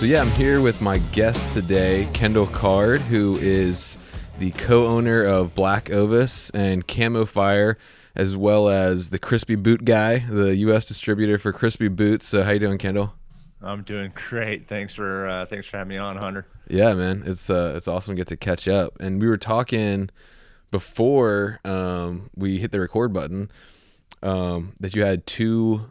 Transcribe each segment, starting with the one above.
So yeah, I'm here with my guest today, Kendall Card, who is the co-owner of Black Ovis and Camo Fire, as well as the Crispy Boot guy, the U.S. distributor for Crispy Boots. So how you doing, Kendall? I'm doing great. Thanks for having me on, Hunter. Yeah, man, it's awesome to get to catch up. And we were talking before we hit the record button that you had two.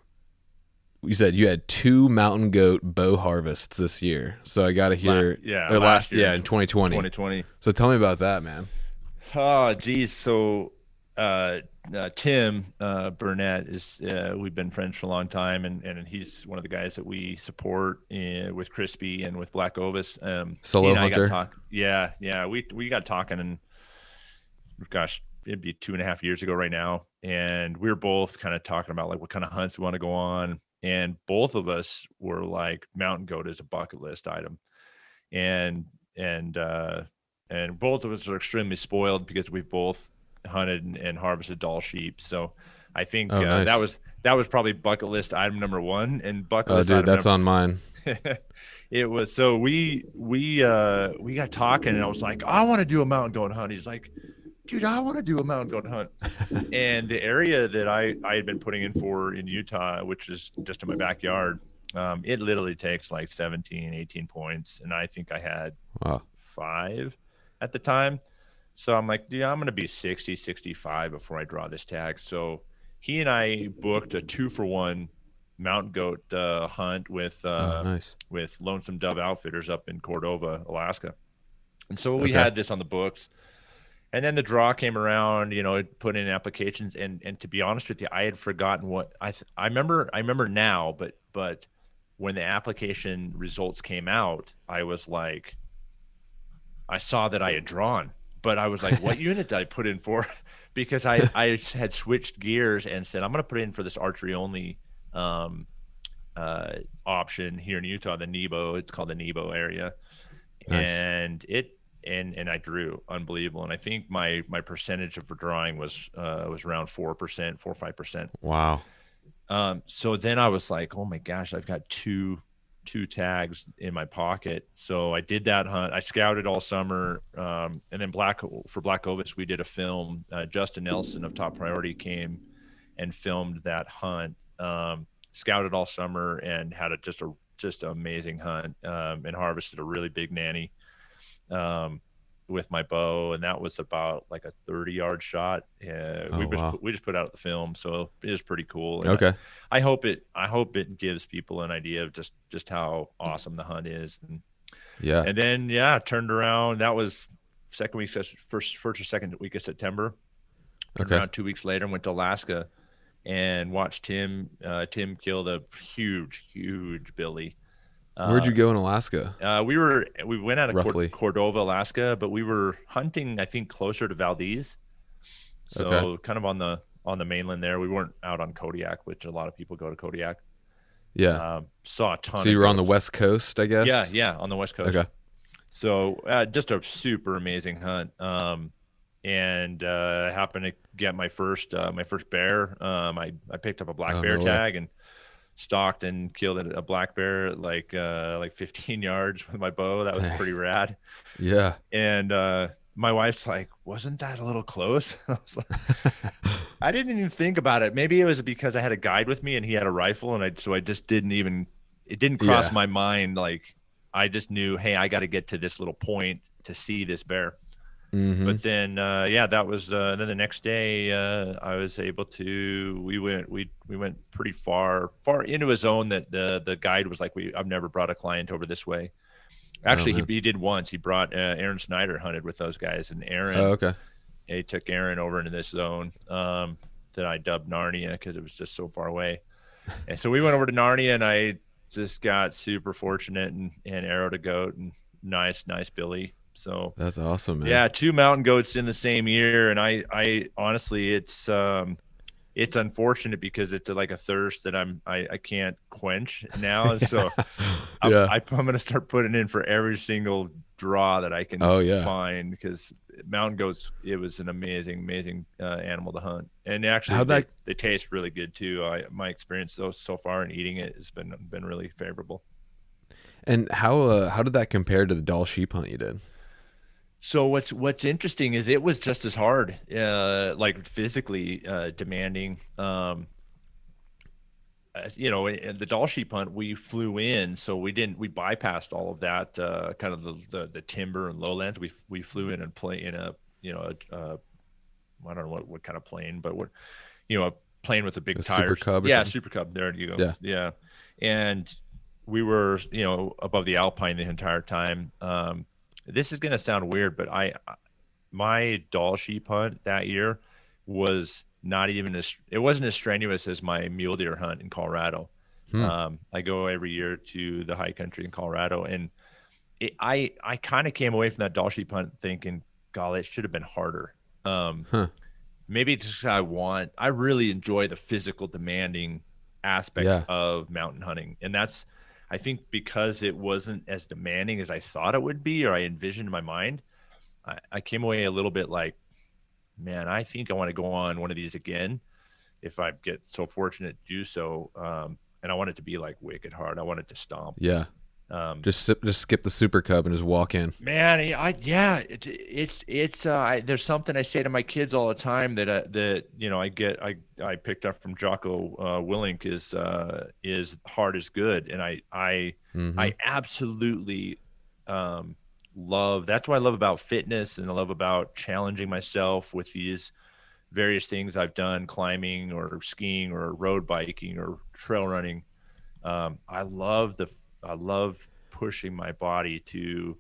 You said you had two mountain goat bow harvests this year. So I got to hear, or last year in 2020. 2020. So tell me about that, man. Oh, geez. So Tim Burnett is we've been friends for a long time, and he's one of the guys that we support with Crispy and with Black Ovis. Solo he and I hunter. got yeah. We got talking, and gosh, it'd be 2.5 years ago right now, and we were both kind of talking about like what kind of hunts we want to go on. And both of us were like, mountain goat is a bucket list item, and both of us are extremely spoiled because we've both hunted and harvested Dall sheep. So I think nice. that was probably bucket list item number one. And bucket Oh, list dude, item that's number on mine. it was. So we got talking, and I was like, I want to do a mountain goat hunt. He's like, dude, I want to do a mountain goat hunt. And the area that I had been putting in for in Utah, which is just in my backyard, it literally takes like 17, 18 points. And I think I had 5 at the time. So I'm like, yeah, I'm going to be 60, 65 before I draw this tag. So he and I booked a 2-for-1 mountain goat hunt with nice. with Lonesome Dove Outfitters up in Cordova, Alaska. And so we had this on the books. And then the draw came around, put in applications, and to be honest with you, I had forgotten what I remember now, but when the application results came out, I was like, I saw that I had drawn, but I was like, what unit did I put in for? Because I had switched gears and said, I'm going to put in for this archery only option here in Utah, the Nebo. It's called the Nebo area. Nice. And I drew unbelievable. And I think my percentage of drawing was around 4%, 4-5%. Wow. So then I was like, oh my gosh, I've got two tags in my pocket. So I did that hunt. I scouted all summer. And then for Black Ovis, we did a film. Justin Nelson of Top Priority came and filmed that hunt. Scouted all summer and had just an amazing hunt, and harvested a really big nanny with my bow, and that was about like a 30-yard shot. We just put out the film, so it was pretty cool. And Okay. I hope it gives people an idea of just how awesome the hunt is. And then turned around. That was second week, first or second week of September. Okay. Around 2 weeks later, went to Alaska and watched Tim kill the huge billy. Where'd you go in Alaska? We went out of Roughly. Cordova, Alaska, but we were hunting, I think, closer to Valdez. So kind of on the mainland there. We weren't out on Kodiak, which a lot of people go to Kodiak. Yeah. Saw a ton. So you were on the West Coast, I guess? Yeah, on the West Coast. Okay. So just a super amazing hunt. And happened to get my first bear. I picked up a black bear tag and stalked and killed a black bear at like 15 yards with my bow. That was pretty rad. Yeah. And my wife's like, wasn't that a little close? I was like, I didn't even think about it. Maybe it was because I had a guide with me and he had a rifle, and I just it didn't cross my mind. Like, I just knew, hey, I got to get to this little point to see this bear. Mm-hmm. But then, that was then the next day. I was able to. We went pretty far into a zone that the guide was like, I've never brought a client over this way. Actually, he did once. He brought Aaron Snyder hunted with those guys, and Aaron. He took Aaron over into this zone that I dubbed Narnia because it was just so far away. And so we went over to Narnia, and I just got super fortunate and arrowed a goat, and nice billy. So that's awesome, man. Yeah, 2 mountain goats in the same year, and I honestly, it's unfortunate because it's like a thirst that I can't quench now. So I'm going to start putting in for every single draw that I can find, because mountain goats, it was an amazing animal to hunt, and actually they taste really good too. My experience so far in eating it has been really favorable. And how did that compare to the Doll sheep hunt you did? So what's interesting is it was just as hard, like physically demanding. In the Doll sheep hunt, we flew in, so we bypassed all of that, kind of the timber and lowlands. We flew in and play in a, I don't know what kind of plane, but a plane with the big A Super tires. Cub or Yeah, something? Super Cub. There you go. Yeah. Yeah, and we were, above the Alpine the entire time. This is gonna sound weird, but my Doll sheep hunt that year was not even it wasn't as strenuous as my mule deer hunt in Colorado. Hmm. I go every year to the high country in Colorado, and I kind of came away from that Doll sheep hunt thinking, golly, it should have been harder. Um, Huh. Maybe it's just I really enjoy the physical demanding aspects Yeah. of mountain hunting, and that's, I think, because it wasn't as demanding as I thought it would be or I envisioned in my mind. I came away a little bit like, man, I think I want to go on one of these again if I get so fortunate to do so. And I want it to be like wicked hard. I want it to stomp. Yeah. Um, Just skip the Super Cub and just walk in. Man, yeah, there's something I say to my kids all the time that I picked up from Jocko Willink is hard is good, and Mm-hmm. I absolutely love, that's what I love about fitness, and I love about challenging myself with these various things I've done, climbing or skiing or road biking or trail running. I love pushing my body to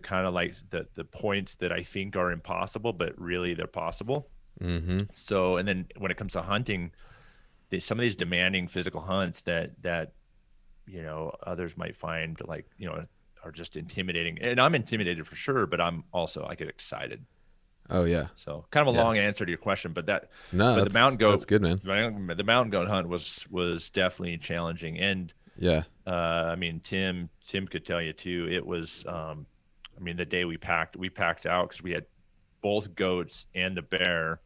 kind of like the points that I think are impossible, but really they're possible. Mm-hmm. So, and then when it comes to hunting, some of these demanding physical hunts that others might find like are just intimidating, and I'm intimidated for sure, but I get excited. Oh yeah. So, kind of a Yeah. long answer to your question, No, but that's good, man. the mountain goat hunt was definitely challenging. And Yeah. I mean, Tim could tell you too. It was, I mean, the day we packed out because we had both goats and the bear,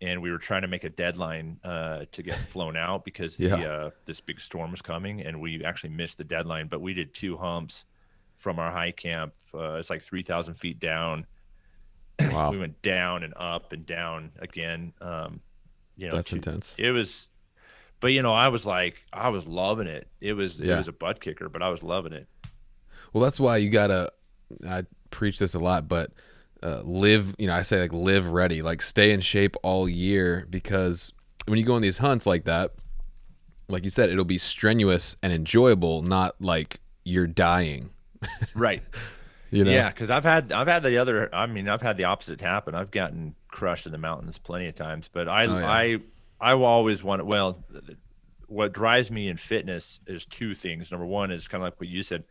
and we were trying to make a deadline to get flown out because Yeah. this big storm was coming, and we actually missed the deadline. But we did two humps from our high camp. It's like 3,000 feet down. We Wow. went down and up and down again. That's intense. It was, but I was loving it. It Yeah. was a butt kicker, but I was loving it. Well, that's why you gotta. I preach this a lot, but live. I say like live ready, like stay in shape all year because when you go on these hunts like that, like you said, it'll be strenuous and enjoyable, not like you're dying. Right. You know. Yeah, because I've had the opposite happen. I've gotten crushed in the mountains plenty of times, but Oh yeah. I will always want, well, what drives me in fitness is two things. Number one is kind of like what you said.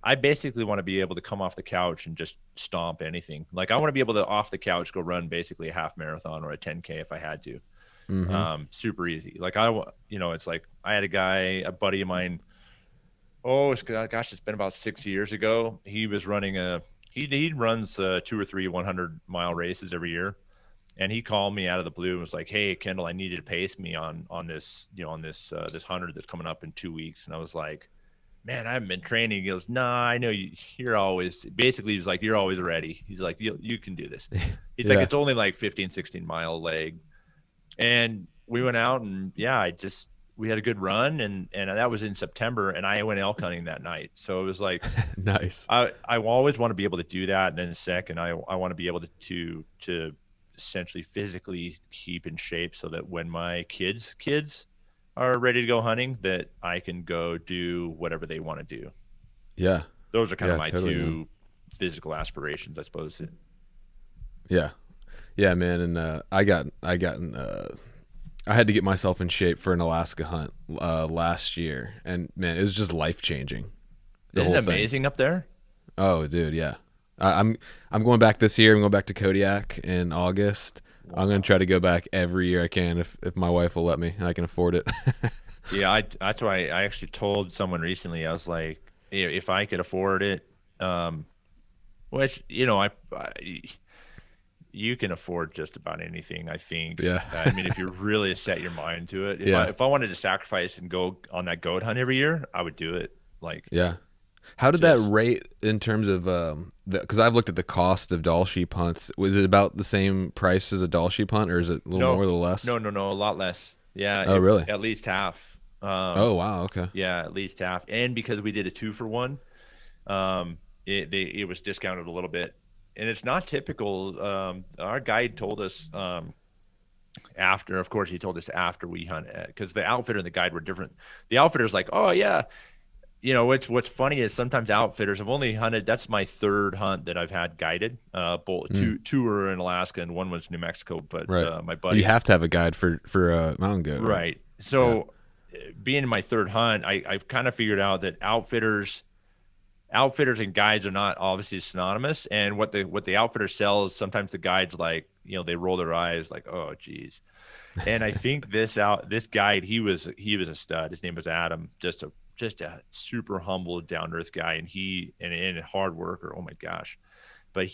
I basically want to be able to come off the couch and just stomp anything. Like I want to be able to off the couch go run basically a half marathon or a 10K if I had to. Mm-hmm. Super easy. Like it's like I had a buddy of mine. Oh, it's been about 6 years ago. He was running he runs 2 or 3 100-mile races every year, and he called me out of the blue and was like, "Hey, Kendall, I need you to pace me on this this 100 that's coming up in 2 weeks." And I was like, "Man, I haven't been training." He goes, "Nah, I know you're always." Basically, he was like, "You're always ready." He's like, "You can do this." He's like, Yeah. "It's only like 15, 16-mile leg," and we went out and we had a good run, and that was in September, and I went elk hunting that night. So it was like Nice. I always want to be able to do that. And then second, I want to be able to essentially physically keep in shape so that when my kids are ready to go hunting, that I can go do whatever they want to do. Yeah. Those are kind Yeah. of my Totally, man. two physical aspirations, I suppose. Yeah. Yeah, man. And I had to get myself in shape for an Alaska hunt last year, and man, it was just life changing. The Isn't whole it thing. amazing up there? Oh, dude, yeah. I'm going back this year. I'm going back to Kodiak in August. I'm gonna try to go back every year I can if my wife will let me and I can afford it. Yeah, that's why I actually told someone recently. I was like, if I could afford it, which you can afford just about anything, I think. Yeah. I mean, if you really set your mind to it. Yeah. If I wanted to sacrifice and go on that goat hunt every year, I would do it. Like, Yeah. How did that Just rate in terms of because I've looked at the cost of Dall sheep hunts. Was it about the same price as a Dall sheep hunt, or is it a little more, no, a little less? no, a lot less. Yeah, Oh, really? at least half. Oh, wow. Okay. Yeah, at least half. And because we did a 2-for-1, it was discounted a little bit. And it's not typical. Our guide told us after, of course, he told us after we hunt, because the outfitter and the guide were different. The outfitter's like, oh yeah, what's funny is sometimes outfitters have only hunted. That's my third hunt that I've had guided. Both Mm, two were in Alaska and one was New Mexico. But right. my You buddy, have to have a guide for mountain goat, right? right? Yeah. So being in my third hunt, I've kind of figured out that outfitters and guides are not obviously synonymous. And what the outfitter sells, sometimes the guides like, they roll their eyes like, oh geez. And I think this guide, he was a stud. His name was Adam, just a super humble, down to earth guy, and a hard worker. Oh my gosh. But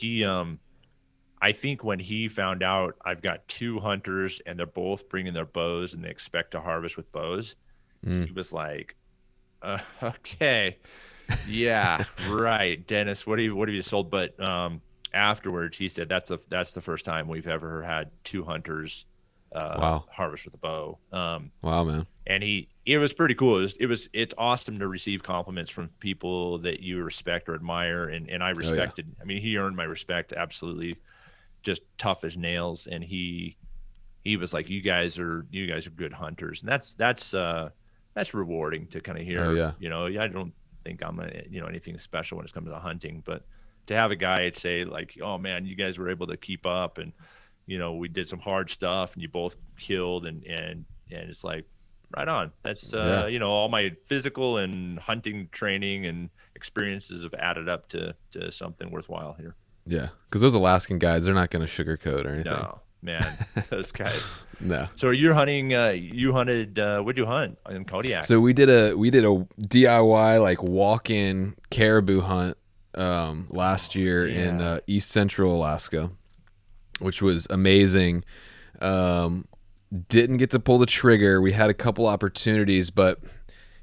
I think when he found out I've got two hunters and they're both bringing their bows and they expect to harvest with bows, he Mm, was like, okay, yeah, right, Dennis. What have you sold? But afterwards, he said that's the first time we've ever had two hunters wow. harvest with a bow. Wow, man. And it was pretty cool. It's awesome to receive compliments from people that you respect or admire, and I Oh, yeah. respected. I mean, he earned my respect, absolutely, just tough as nails. And he was like, you guys are good hunters, and that's rewarding to kind of Oh, hear. yeah. I don't think I'm anything special when it comes to hunting, but to have a guy say like, oh man, you guys were able to keep up, and we did some hard stuff, and you both killed, and it's like, right on. That's Yeah. all my physical and hunting training and experiences have added up to something worthwhile here. Yeah. Because those Alaskan guides, they're not going to sugarcoat or anything. No, man, those guys. No. So you're hunting. You hunted. What'd you hunt in Kodiak? So we did a DIY like walk-in caribou hunt last year in Yeah. East Central Alaska, which was amazing. Didn't get to pull the trigger. We had a couple opportunities, but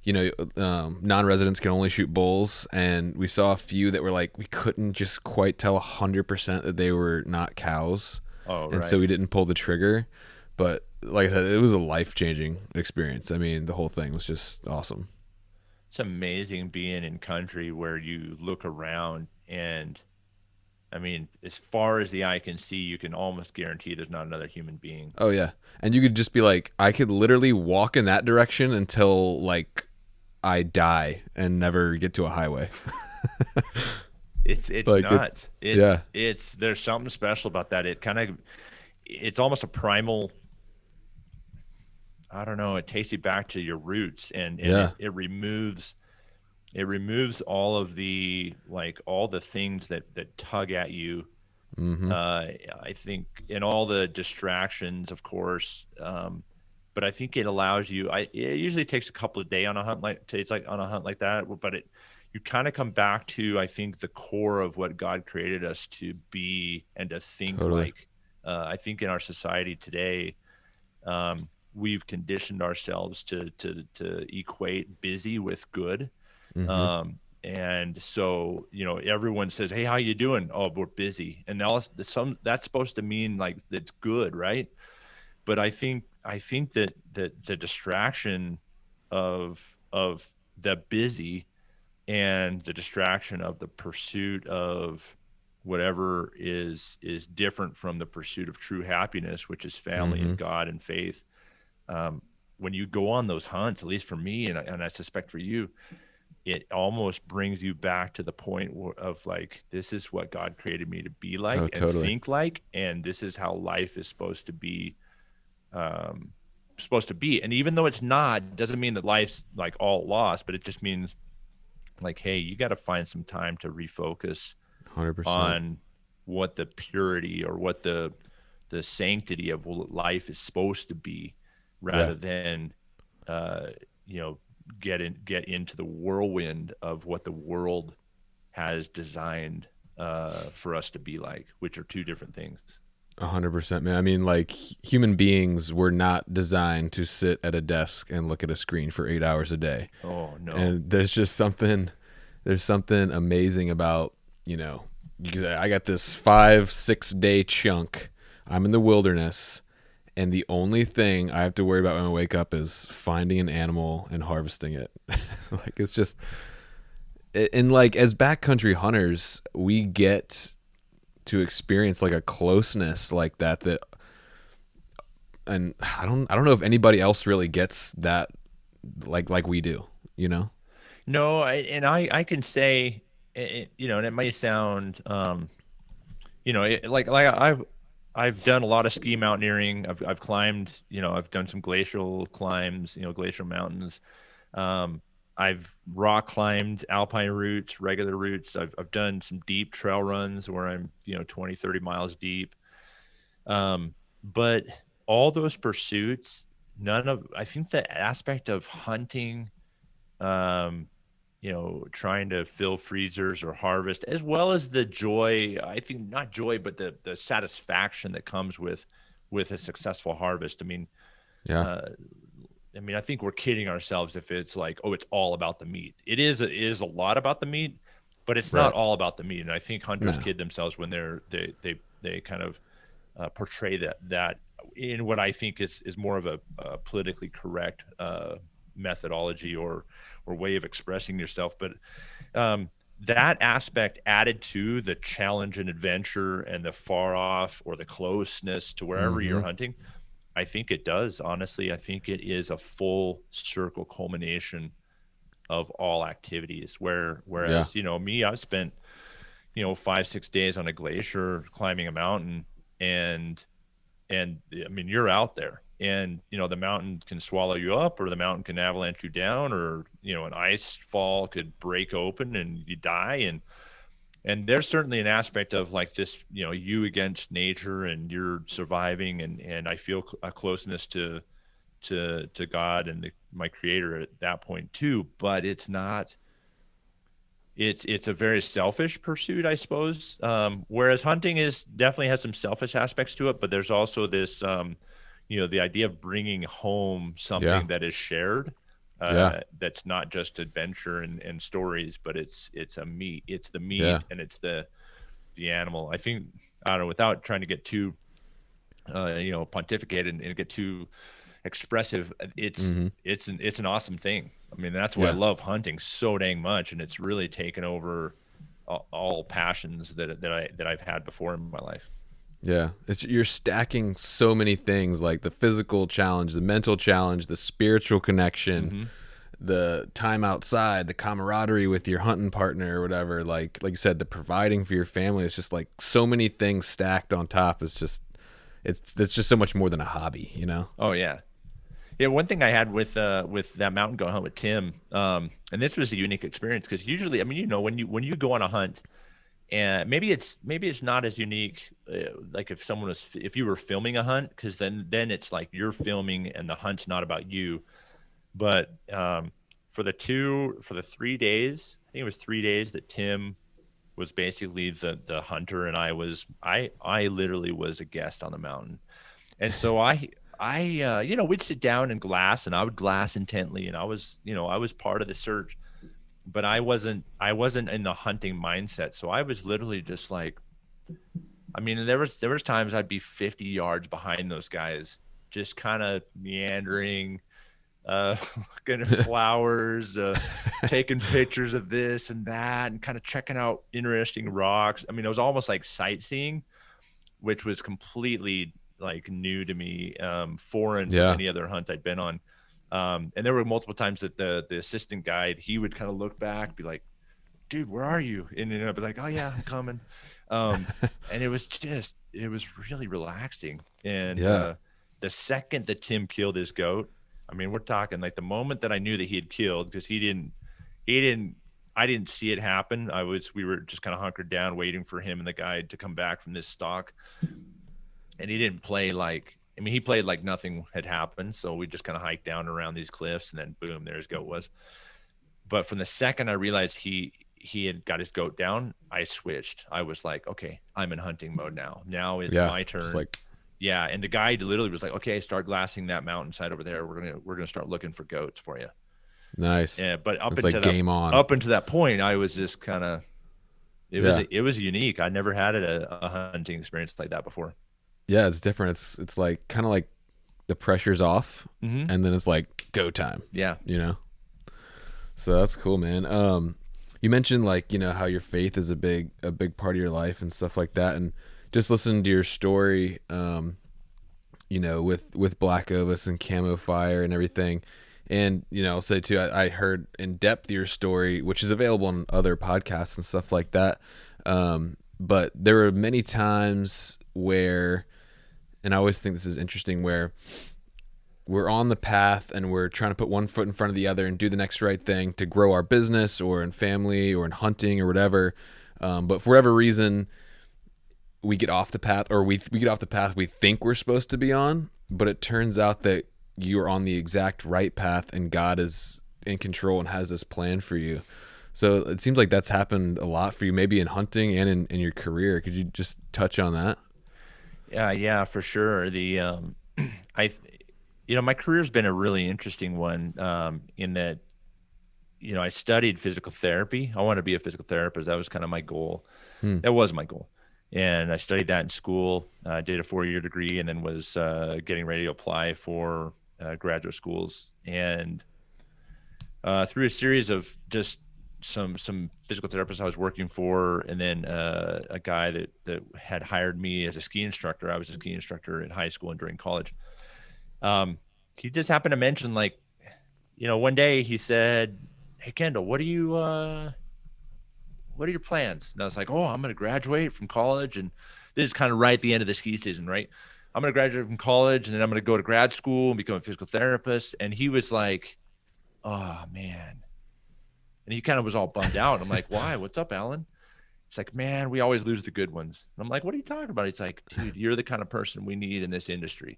non-residents can only shoot bulls, and we saw a few that were like we couldn't just quite tell 100% that they were not cows, Oh, and so right. we didn't pull the trigger. But like I said, it was a life-changing experience. I mean, the whole thing was just awesome. It's amazing being in country where you look around and, I mean, as far as the eye can see, you can almost guarantee there's not another human being. Oh yeah, and you could just be like, I could literally walk in that direction until like I die and never get to a highway. It's Like nuts. yeah, It's there's something special about that. It's almost a primal. I don't know. It takes you back to your roots, and yeah. it removes all the things that tug at you. Mm-hmm. I think, and all the distractions, of course. But I think it allows you. It usually takes a couple of days on a hunt like that, but you kind of come back to, I think, the core of what God created us to be and to think Totally. like. I think in our society today, we've conditioned ourselves to equate busy with good. Mm-hmm. And so, everyone says, hey, how you doing? Oh, we're busy. And that's supposed to mean like that's good, right? But I think that the distraction of the busy and the distraction of the pursuit of whatever is different from the pursuit of true happiness, which is family Mm-hmm. and God and faith. When you go on those hunts, at least for me, and I suspect for you, it almost brings you back to the point of like, this is what God created me to be Oh, like and totally. think like, and this is how life is um, supposed to be. And even though it's not, it doesn't mean that life's like all lost, but it just means like, hey, you got to find some time to refocus 100%. on what the purity or what the sanctity of life is supposed to be, Yeah. rather than uh, you know get into the whirlwind of what the world has designed for us to be like, which are two different things. 100%, man. I mean, like human beings were not designed to sit at a desk and look at a screen for 8 hours a day. Oh no. And there's just something There's something amazing about, I got this 5-6 day chunk. I'm in the wilderness, and the only thing I have to worry about when I wake up is finding an animal and harvesting it. Like, it's just, and like as backcountry hunters, we get to experience like a closeness like that, and I don't know if anybody else really gets that like we do, you know? No, I can say, and it might sound, I've done a lot of ski mountaineering. I've climbed, I've done some glacial climbs, glacial mountains. Um, I've rock climbed alpine routes, regular routes. I've done some deep trail runs where I'm, 20, 30 miles deep. But all those pursuits, I think the aspect of hunting, um, trying to fill freezers or harvest, as well as the joy, I think not joy, but the satisfaction that comes with a successful harvest. Yeah. Uh, I think we're kidding ourselves if it's like, oh, it's all about the meat. It is a lot about the meat, but it's not Right. all about the meat. And I think hunters No. kid themselves when they kind of portray that in what I think is more of a politically correct methodology or way of expressing yourself. But that aspect added to the challenge and adventure and the far off or the closeness to wherever Mm-hmm. you're hunting, I think it does. Honestly, I think it is a full circle culmination of all activities. Yeah. Whereas, me, I've spent, 5, 6 days on a glacier climbing a mountain, and you're out there, and the mountain can swallow you up, or the mountain can avalanche you down, or an ice fall could break open and you die. And there's certainly an aspect of like this, you against nature, and you're surviving, and I feel a closeness to God and my creator at that point too. But it's not, it's a very selfish pursuit, I suppose. Whereas hunting is definitely has some selfish aspects to it, but there's also this, the idea of bringing home Yeah. something that is shared, Yeah. that's not just adventure and stories, but it's the Yeah. meat, and it's the animal. I think, I don't know, without trying to get too, pontificate and get too expressive, Mm-hmm. it's an awesome thing. That's why I Yeah. love hunting so dang much, and it's really taken over all passions that I've had before in my life. Yeah. You're stacking so many things, like the physical challenge, the mental challenge, the spiritual connection, Mm-hmm. the time outside, the camaraderie with your hunting partner or whatever. Like you said, the providing for your family. It's just like so many things stacked on top. It's just so much more than a hobby, you know? Oh yeah. Yeah, one thing I had with that mountain goat hunt with Tim, and this was a unique experience because usually, when you go on a hunt, and maybe it's not as unique, like if you were filming a hunt, because then it's like you're filming and the hunt's not about you. But for the 3 days, I think it was 3 days that Tim was basically the hunter, and I literally was a guest on the mountain. And so we'd sit down and glass, and I would glass intently, and I was part of the search, but I wasn't in the hunting mindset. So I was literally just like, there was times I'd be 50 yards behind those guys, just kind of meandering, looking at flowers, taking pictures of this and that, and kind of checking out interesting rocks. It was almost like sightseeing, which was completely like new to me, foreign from Yeah. any other hunt I'd been on. And there were multiple times that the assistant guide, he would kind of look back, be like, "Dude, where are you?" And then I'd be like, "Oh yeah, I'm coming." And it was really relaxing. And Yeah. the second that Tim killed his goat, we're talking like the moment that I knew that he had killed, because he didn't, I didn't see it happen. We were just kind of hunkered down waiting for him and the guide to come back from this stalk. And he didn't play like, he played like nothing had happened. So we just kind of hiked down around these cliffs, and then boom, there his goat was. But from the second I realized he had got his goat down, I switched. I was like, okay, I'm in hunting mode now. Now it's Yeah. my Just turn. like, Yeah, and the guy literally was like, okay, start glassing that mountainside over there. We're gonna start looking for goats for you. Nice. Yeah, but It's like game on. up until that point, I was just kind of Yeah. it was unique. I never had a hunting experience like that before. Yeah, it's different. It's like kind of like the pressure's off, Hmm. and then it's like go time, Yeah. you know? So that's cool, man. You mentioned like, how your faith is a big part of your life and stuff like that. And just listening to your story, with Black Ovis and Camo Fire and everything. And, I'll say too, I heard in depth your story, which is available on other podcasts and stuff like that. But there were many times where, and I always think this is interesting, where we're on the path and we're trying to put one foot in front of the other and do the next right thing to grow our business or in family or in hunting or whatever. But for whatever reason, we get off the path, or we get off the path we think we're supposed to be on, but it turns out that you're on the exact right path and God is in control and has this plan for you. So it seems like that's happened a lot for you, maybe in hunting and in your career. Could you just touch on that? Yeah, yeah, for sure. I, my career's been a really interesting one, in that, I studied physical therapy. I want to be a physical therapist. That was kind of my goal. Hmm. That was my goal. And I studied that in school. I did a 4-year degree and then was getting ready to apply for graduate schools. And through a series of just some physical therapists I was working for, and then a guy that had hired me as a ski instructor. I was a ski instructor in high school and during college. He just happened to mention, like, one day he said, "Hey, Kendall, what are your plans?" And I was like, "Oh, I'm going to graduate from college." And this is kind of right at the end of the ski season, right? "I'm going to graduate from college and then I'm going to go to grad school and become a physical therapist." And he was like, "Oh, man." And he kind of was all bummed out. I'm like, "Why? What's up, Alan?" He's like, "Man, we always lose the good ones." And I'm like, "What are you talking about?" He's like, "Dude, you're the kind of person we need in this industry."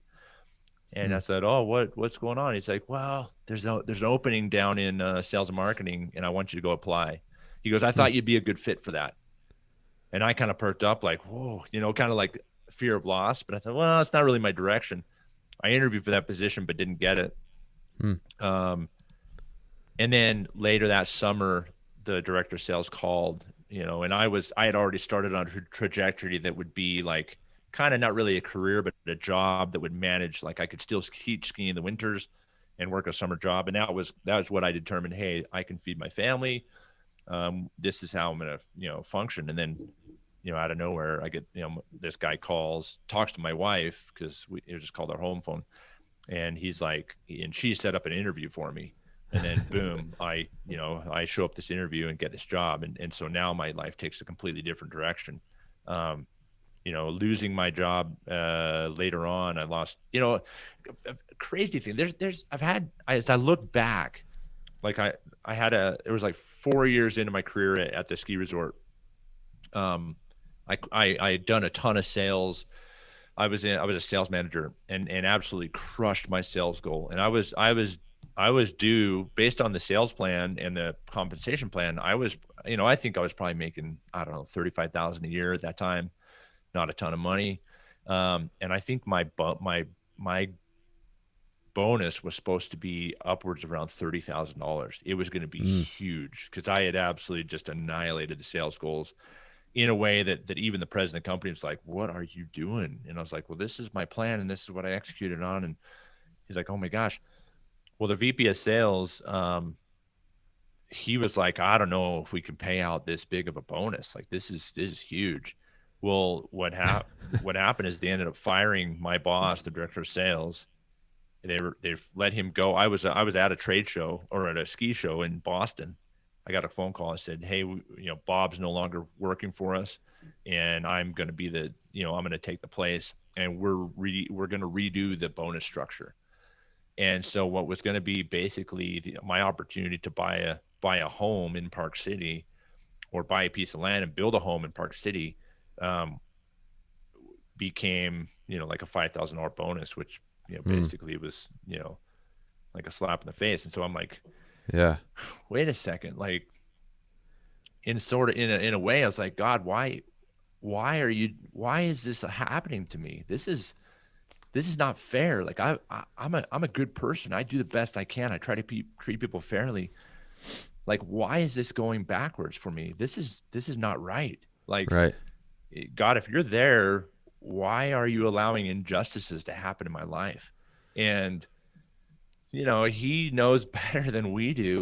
And Hmm. I said, "Oh, what's going on?" He's like, "Well, there's an opening down in sales and marketing, and I want you to go apply." He goes, "I Hmm. thought you'd be a good fit for that." And I kind of perked up, like, whoa, kind of like fear of loss. But I thought, well, it's not really my direction. I interviewed for that position, but didn't get it. Hmm. Um, and then later that summer, the director of sales called, and I had already started on a trajectory that would be like kind of not really a career, but a job that would manage, like I could still teach skiing in the winters and work a summer job. And that was what I determined. Hey, I can feed my family. This is how I'm going to, function. And then, out of nowhere, I get, this guy talks to my wife, because it was just called our home phone. And he's like, and she set up an interview for me. And then boom, I show up this interview and get this job. And so now my life takes a completely different direction. Um, losing my job later on, I lost, a crazy thing. As I look back, like it was like 4 years into my career at the ski resort. I had done a ton of sales. I was a sales manager and absolutely crushed my sales goal. And I was due, based on the sales plan and the compensation plan. I think I was probably making, I don't know, 35,000 a year at that time, not a ton of money. And I think my bonus was supposed to be upwards of around $30,000. It was going to be Hmm. huge because I had absolutely just annihilated the sales goals in a way that even the president of the company was like, "What are you doing?" And I was like, "Well, this is my plan and this is what I executed on." And he's like, "Oh my gosh." Well, the VP of sales, he was like, "I don't know if we can pay out this big of a bonus. Like this is huge." Well, what happened is they ended up firing my boss, the director of sales. They've let him go. I was at a trade show or at a ski show in Boston. I got a phone call and said, "Hey, Bob's no longer working for us, and I'm going to be I'm going to take the place, and we're going to redo the bonus structure." And so what was going to be basically my opportunity to buy a home in Park City, or buy a piece of land and build a home in Park City, um, became like a $5,000 bonus, which Hmm. basically was like a slap in the face. And so I'm like, Yeah. wait a second, like, in a way, I was like, "God, why is this happening to me? This is this is not fair. Like I'm a good person. I do the best I can. I try to treat people fairly. Like, why is this going backwards for me? This is not right. Like, Right. God, if you're there, why are you allowing injustices to happen in my life? And he knows better than we do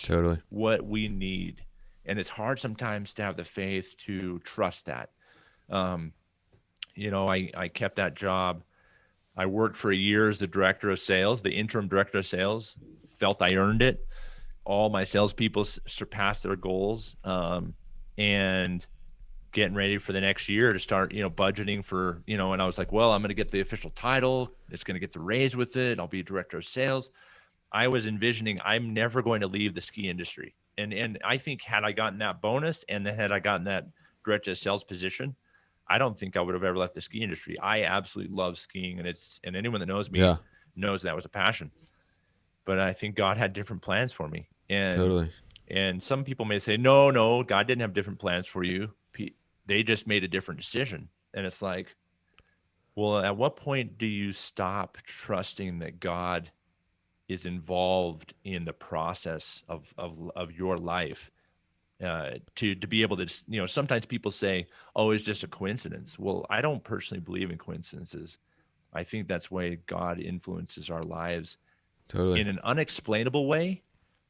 Totally. what we need. And it's hard sometimes to have the faith to trust that. Um, I kept that job. I worked for a year as the director of sales, the interim director of sales, felt I earned it. All my salespeople surpassed their goals, and getting ready for the next year to start, budgeting for, and I was like, well, I'm going to get the official title. It's going to get the raise with it. I'll be director of sales. I was envisioning I'm never going to leave the ski industry. And I think had I gotten that bonus and then had I gotten that director of sales position, I don't think I would have ever left the ski industry. I absolutely love skiing, and anyone that knows me Yeah. knows that was a passion. But I think God had different plans for me. Totally. And some people may say, no, God didn't have different plans for you. They just made a different decision. And it's like, well, at what point do you stop trusting that God is involved in the process of your life, to be able to, sometimes people say, oh, it's just a coincidence. Well, I don't personally believe in coincidences. I think that's why God influences our lives Totally. in an unexplainable way.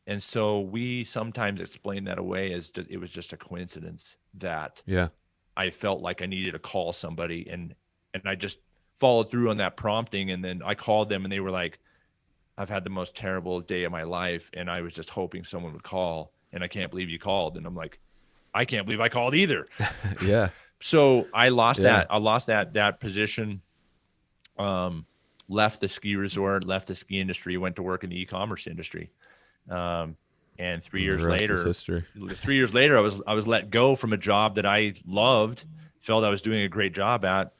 And so we sometimes explain that away as it was just a coincidence that Yeah. I felt like I needed to call somebody, and I just followed through on that prompting. And then I called them and they were like, I've had the most terrible day of my life, and I was just hoping someone would call, and I can't believe you called. And I'm like, I can't believe I called either. Yeah. So I lost Yeah. that position. Left the ski resort, left the ski industry, went to work in the e-commerce industry. And 3 And the years rest is later, history. 3 years later, I was let go from a job that I loved, felt I was doing a great job at.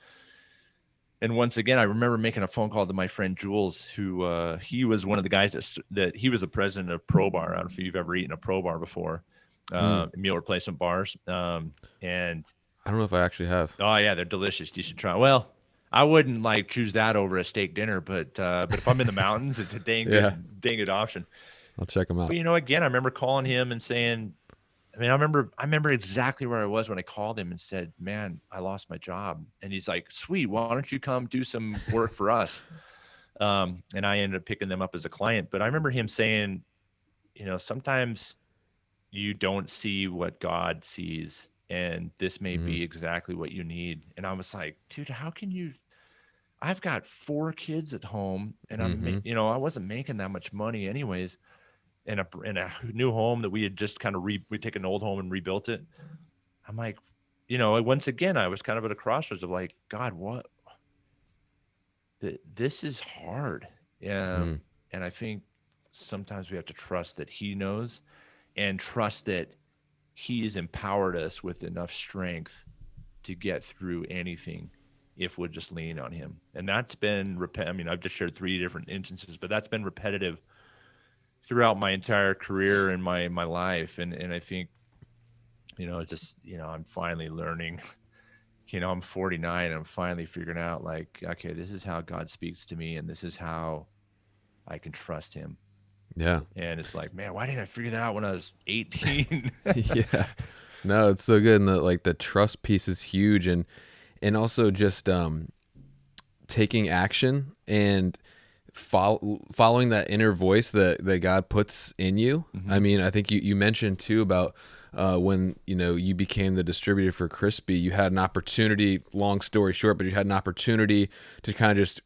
And once again, I remember making a phone call to my friend Jules, who he was one of the guys that he was the president of Pro Bar. I don't know if you've ever eaten a Pro Bar before, meal replacement bars. And I don't know if I actually have. oh yeah, they're delicious. You should try. Well, I wouldn't like choose that over a steak dinner, but if I'm in the mountains, it's a Yeah. dang good option. I'll check them out. But again, I remember calling him and saying, I remember exactly where I was when I called him and said, man, I lost my job. And he's like, sweet, why don't you come do some work for us? And I ended up picking them up as a client. But I remember him saying, sometimes you don't see what God sees, and this may be exactly what you need. And I was like, dude, how can you? I've got 4 kids at home, and I wasn't making that much money anyways. In a new home that we had just kind of we take an old home and rebuilt it. I'm like, once again, I was kind of at a crossroads of like, God, what? This is hard. And I think sometimes we have to trust that He knows, and trust that He has empowered us with enough strength to get through anything if we'll just lean on Him. And that's been I've just shared 3 different instances, but that's been repetitive throughout my entire career and my life. And I think, I'm finally learning, I'm 49 and I'm finally figuring out like, okay, this is how God speaks to me, and this is how I can trust Him. Yeah. And it's like, man, why didn't I figure that out when I was 18? Yeah. No, it's so good. And the trust piece is huge. And also just taking action and following that inner voice that God puts in you. I mean, I think you mentioned too about when you became the distributor for Crispy, you had an opportunity, long story short, but you had an opportunity to kind of just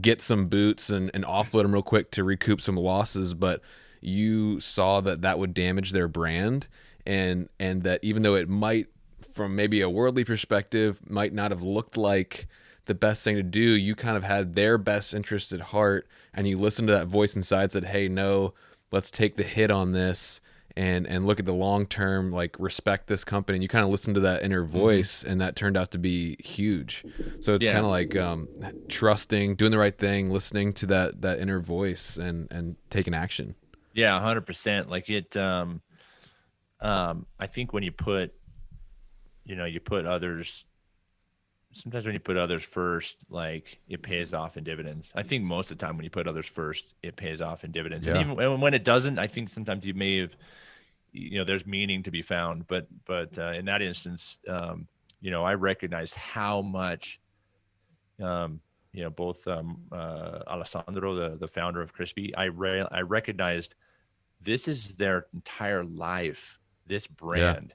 get some boots and offload them real quick to recoup some losses, but you saw that would damage their brand, and that even though it might, from maybe a worldly perspective, might not have looked like the best thing to do, you kind of had their best interest at heart, and you listened to that voice inside and said, hey, no, let's take the hit on this and look at the long term, like respect this company. And you kind of listened to that inner voice, and that turned out to be huge. So it's kind of like trusting, doing the right thing, listening to that inner voice, and taking action. Yeah, 100%. Like it, I think when you put others sometimes when you put others first, like it pays off in dividends. I think most of the time when you put others first, it pays off in dividends. And Yeah. even when it doesn't, I think sometimes you may have, there's meaning to be found. But in that instance, I recognized how much, both Alessandro, the founder of Crispy, I recognized this is their entire life, this Yeah. brand,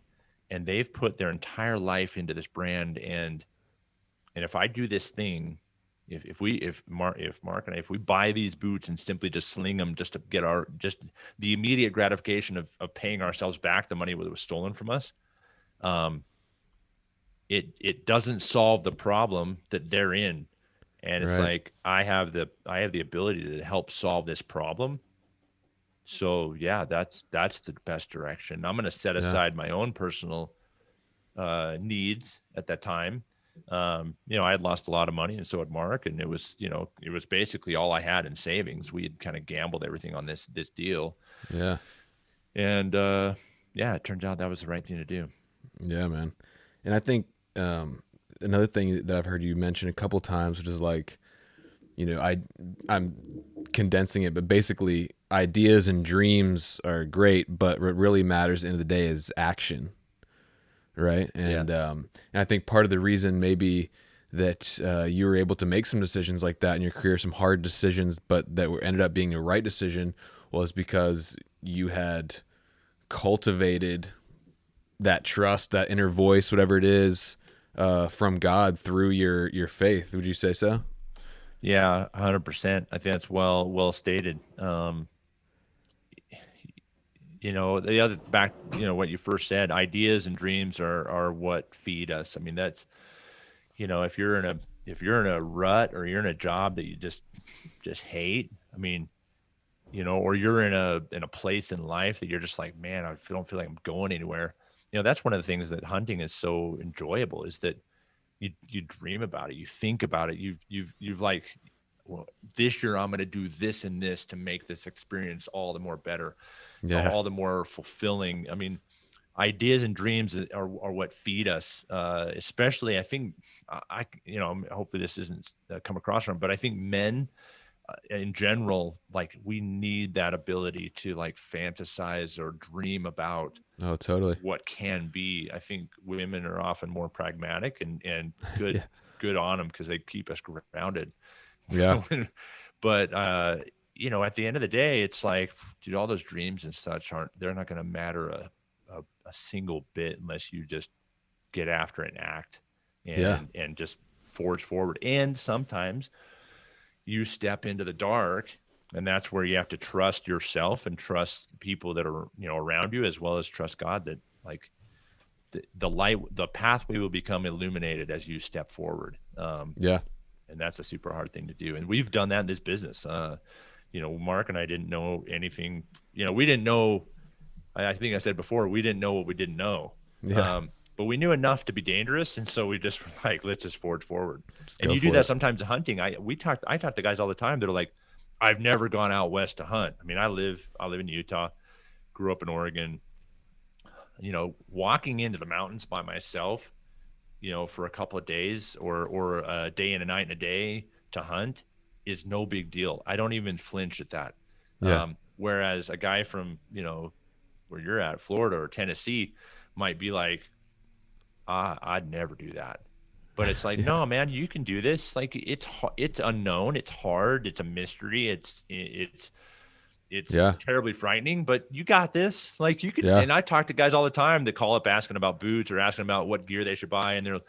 and they've put their entire life into this brand. And if I do this thing, if Mark and I, if we buy these boots and simply just sling them just to get just the immediate gratification of paying ourselves back the money that was stolen from us, um, it doesn't solve the problem that they're in. And it's Right. like I have the ability to help solve this problem. So yeah, that's the best direction. I'm going to set Yeah. aside my own personal needs at that time. I had lost a lot of money, and so had Mark, and it was basically all I had in savings. We had kind of gambled everything on this deal, Yeah. and yeah, it turns out that was the right thing to do. Yeah, man. And I think another thing that I've heard you mention a couple times, which is like, I'm condensing it, but basically ideas and dreams are great, but what really matters at the end of the day is action, right? Yeah, And I think part of the reason maybe that you were able to make some decisions like that in your career, some hard decisions, but that ended up being the right decision, was because you had cultivated that trust, that inner voice, whatever it is, from God through your faith. Would you say so? yeah, 100%. I think that's well stated. The other back, what you first said, ideas and dreams are what feed us. I mean, that's if you're in a rut, or you're in a job that you just hate. I mean, or you're in a place in life that you're just like, man, don't feel like I'm going anywhere. That's one of the things that hunting is so enjoyable, is that you dream about it, you think about it, you've like, well, this year I'm going to do this and this to make this experience all the more better, Yeah. all the more fulfilling. I mean, ideas and dreams are what feed us. Especially, I think, hopefully this isn't come across wrong, but I think men in general, like, we need that ability to like fantasize or dream about Oh, totally. what can be. I think women are often more pragmatic, and good Yeah. good on them, because they keep us grounded. Yeah. But at the end of the day, it's like, dude, all those dreams and such they're not going to matter a single bit unless you just get after it and act, Yeah. and just forge forward. And sometimes you step into the dark, and that's where you have to trust yourself and trust the people that are around you, as well as trust God, that like the light, the pathway will become illuminated as you step forward. Yeah. And that's a super hard thing to do, and we've done that in this business. Mark and I didn't know anything. We didn't know. I think I said before, we didn't know what we didn't know. Yeah. But we knew enough to be dangerous, and so we just were like, let's just forge forward. Just And go you do for that it. sometimes hunting. I talk to guys all the time that are like, I've never gone out west to hunt. I mean, I live in Utah, grew up in Oregon. Walking into the mountains by myself, for a couple of days, or a day and a night and a day to hunt, is no big deal. I don't even flinch at that. Yeah. Whereas a guy from, where you're at, Florida or Tennessee, might be like, I'd never do that. But it's like, Yeah. no, man, you can do this. Like, it's unknown, it's hard, it's a mystery, it's Yeah. terribly frightening, but you got this. Like, you could. Yeah. And I talk to guys all the time that call up asking about boots, or asking about what gear they should buy, and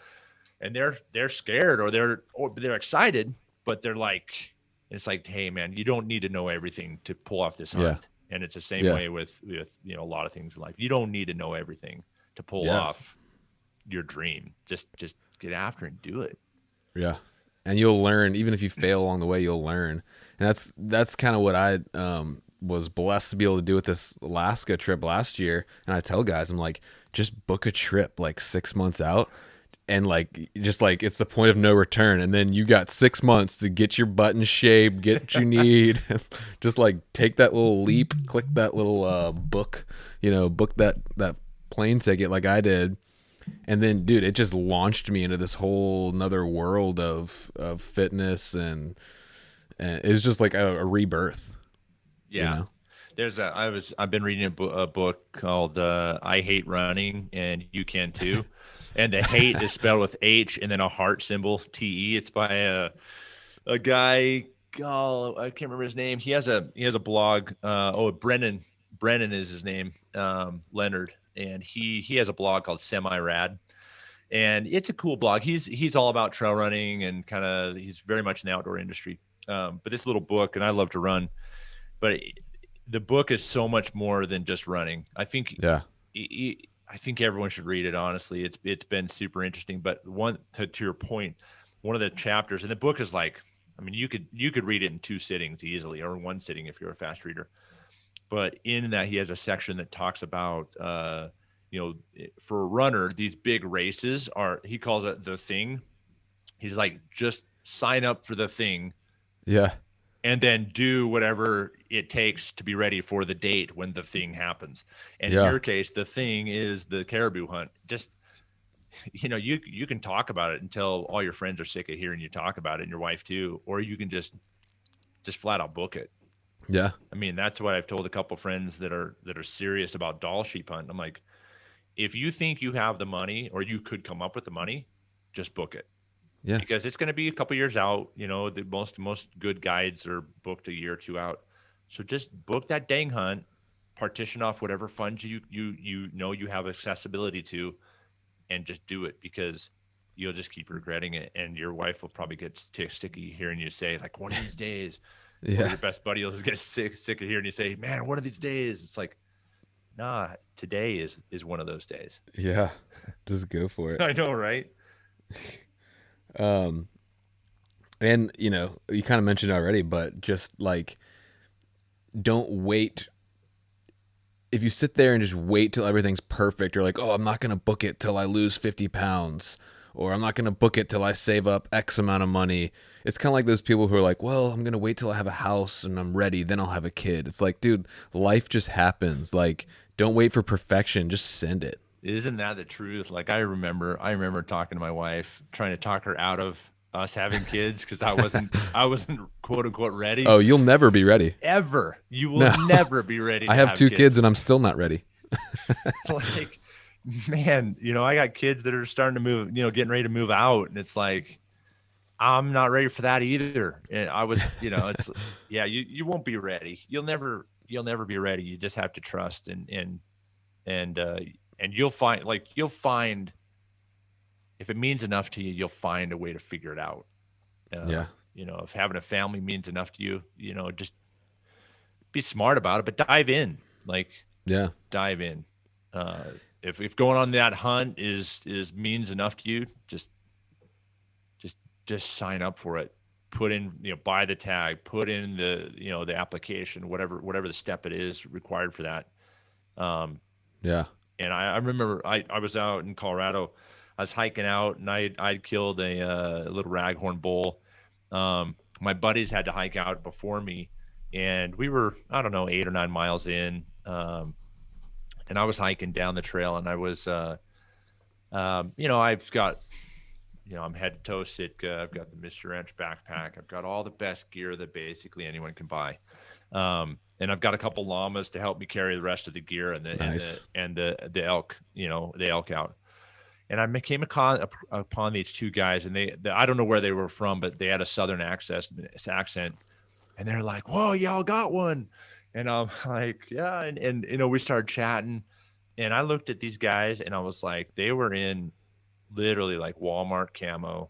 they're scared, or they're excited, but they're like, it's like, hey man, you don't need to know everything to pull off this Yeah. hunt. And it's the same Yeah. way with a lot of things in life. You don't need to know everything to pull Yeah. off your dream. Just get after it and do it. Yeah. And you'll learn, even if you fail along the way, you'll learn. And that's kind of what I was blessed to be able to do with this Alaska trip last year. And I tell guys, I'm like, just book a trip like 6 months out, and like, just like, it's the point of no return. And then you got 6 months to get your butt in shape, get what you need. Just like take that little leap, click that little book, book that plane ticket like I did. And then, dude, it just launched me into this whole another world of fitness, and it was just like a rebirth, you Yeah. know? I've been reading a book called I Hate Running and You Can Too. And the hate is spelled with H and then a heart symbol, TE. It's by a guy, oh, I can't remember his name. He has a blog. Brennan is his name, Leonard, and he has a blog called Semi Rad, and it's a cool blog. He's all about trail running and kind of he's very much in the outdoor industry. But this little book, and I love to run, but the book is so much more than just running. Yeah. I think everyone should read it. Honestly, it's been super interesting. But one to your point, one of the chapters, and the book is like, I mean, you could read it in 2 sittings easily, or in 1 sitting if you're a fast reader. But in that, he has a section that talks about, for a runner, these big races are, he calls it the thing. He's like, just sign up for the thing Yeah. and then do whatever it takes to be ready for the date when the thing happens. And in Yeah. your case, the thing is the caribou hunt. Just, you can talk about it until all your friends are sick of hearing you talk about it, and your wife too, or you can just flat out book it. Yeah. I mean, that's what I've told a couple friends that are serious about Dall sheep hunting. I'm like, if you think you have the money or you could come up with the money, just book it, Yeah. because it's going to be a couple years out. The most good guides are booked a year or two out. So just book that dang hunt, partition off whatever funds you have accessibility to, and just do it, because you'll just keep regretting it, and your wife will probably get sick of hearing you say, like, one of these days, or Yeah. your best buddy will get sick of hearing you say, man, one of these days. It's like, nah, today is one of those days. Yeah. Just go for it. I know, right? Um, and you kind of mentioned it already, but just like, don't wait. If you sit there and just wait till everything's perfect, you're like, oh, I'm not going to book it till I lose 50 pounds, or I'm not going to book it till I save up X amount of money. It's kind of like those people who are like, well, I'm going to wait till I have a house and I'm ready, then I'll have a kid. It's like, dude, life just happens. Like, don't wait for perfection. Just send it. Isn't that the truth? Like, I remember talking to my wife, trying to talk her out of us having kids, because I wasn't quote unquote ready. Oh, you'll never be ready. Ever. You will No. never be ready to I have have two kids kids. and I'm still not ready. Like, man, I got kids that are starting to move, getting ready to move out, and it's like, I'm not ready for that either. And I was, it's, yeah, you won't be ready. You'll never be ready. You just have to trust, and you'll find if it means enough to you, you'll find a way to figure it out. Yeah. If having a family means enough to you, just be smart about it, but dive in. Like, Yeah. dive in. If going on that hunt is means enough to you, just sign up for it. Put in, buy the tag, put in the application, whatever the step it is required for that. Yeah. And I remember I was out in Colorado. I was hiking out, and I'd killed a little raghorn bull. My buddies had to hike out before me, and we were, I don't know, 8 or 9 miles in, and I was hiking down the trail, and I was, I've got, I'm head to toe Sitka. I've got the Mr. Ranch backpack. I've got all the best gear that basically anyone can buy. And I've got a couple llamas to help me carry the rest of the gear, and Nice. the elk, the elk out. And I came upon these two guys, and they I don't know where they were from, but they had a southern accent, and they're like, "Whoa, y'all got one?" And I'm like, "Yeah." And we started chatting, and I looked at these guys, and I was like, they were in literally like Walmart camo,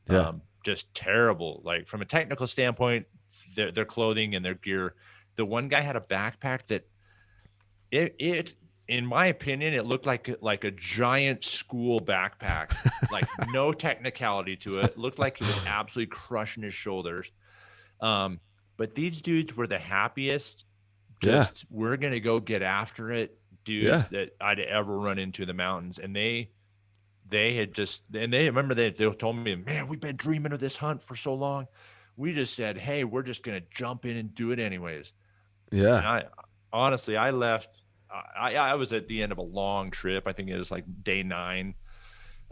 Yeah. just terrible. Like, from a technical standpoint, their clothing and their gear. The one guy had a backpack that it in my opinion, it looked like a giant school backpack, like no technicality to it. Looked like he was absolutely crushing his shoulders. But these dudes were the happiest. Yeah. Just, we're gonna go get after it, dudes, Yeah. that I'd ever run into in the mountains. And they had just, and they remember they told me, man, we've been dreaming of this hunt for so long. We just said, hey, we're just gonna jump in and do it anyways. And Yeah. I honestly, I left. I was at the end of a long trip. I think it was like day 9.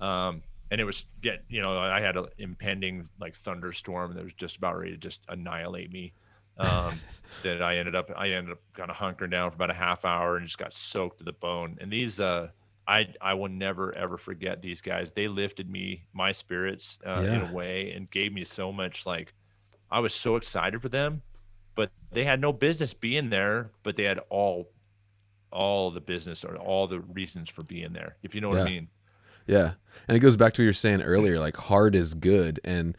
And it was I had an impending like thunderstorm that was just about ready to just annihilate me. That I ended up kind of hunkering down for about a half hour and just got soaked to the bone. And these I will never ever forget these guys. They lifted my spirits in a Yeah. way and gave me so much. Like I was so excited for them, but they had no business being there. But they had all the business or all the reasons for being there, if you know what I Yeah. mean. Yeah. And it goes back to what you were saying earlier, like hard is good. And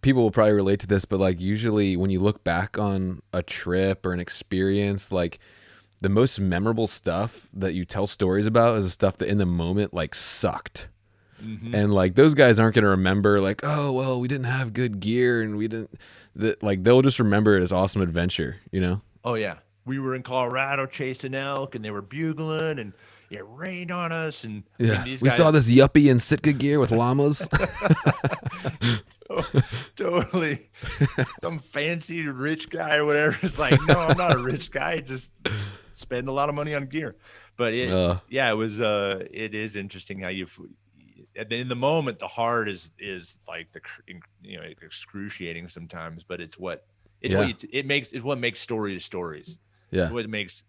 people will probably relate to this, but like usually when you look back on a trip or an experience, like the most memorable stuff that you tell stories about is the stuff that in the moment like sucked. Hmm. And like those guys aren't going to remember like, oh, well, we didn't have good gear and we didn't like they'll just remember it as awesome adventure, you know? Oh yeah, we were in Colorado chasing elk, and they were bugling, and it rained on us. And I mean, Yeah. these We saw guys, this yuppie in Sitka gear with llamas. to- totally, some fancy rich guy or whatever. It's like, no, I'm not a rich guy. Just spend a lot of money on gear. But uh, yeah, it is interesting how in the moment, the hard is like excruciating sometimes, but yeah. it's what makes stories. It's Yeah. what makes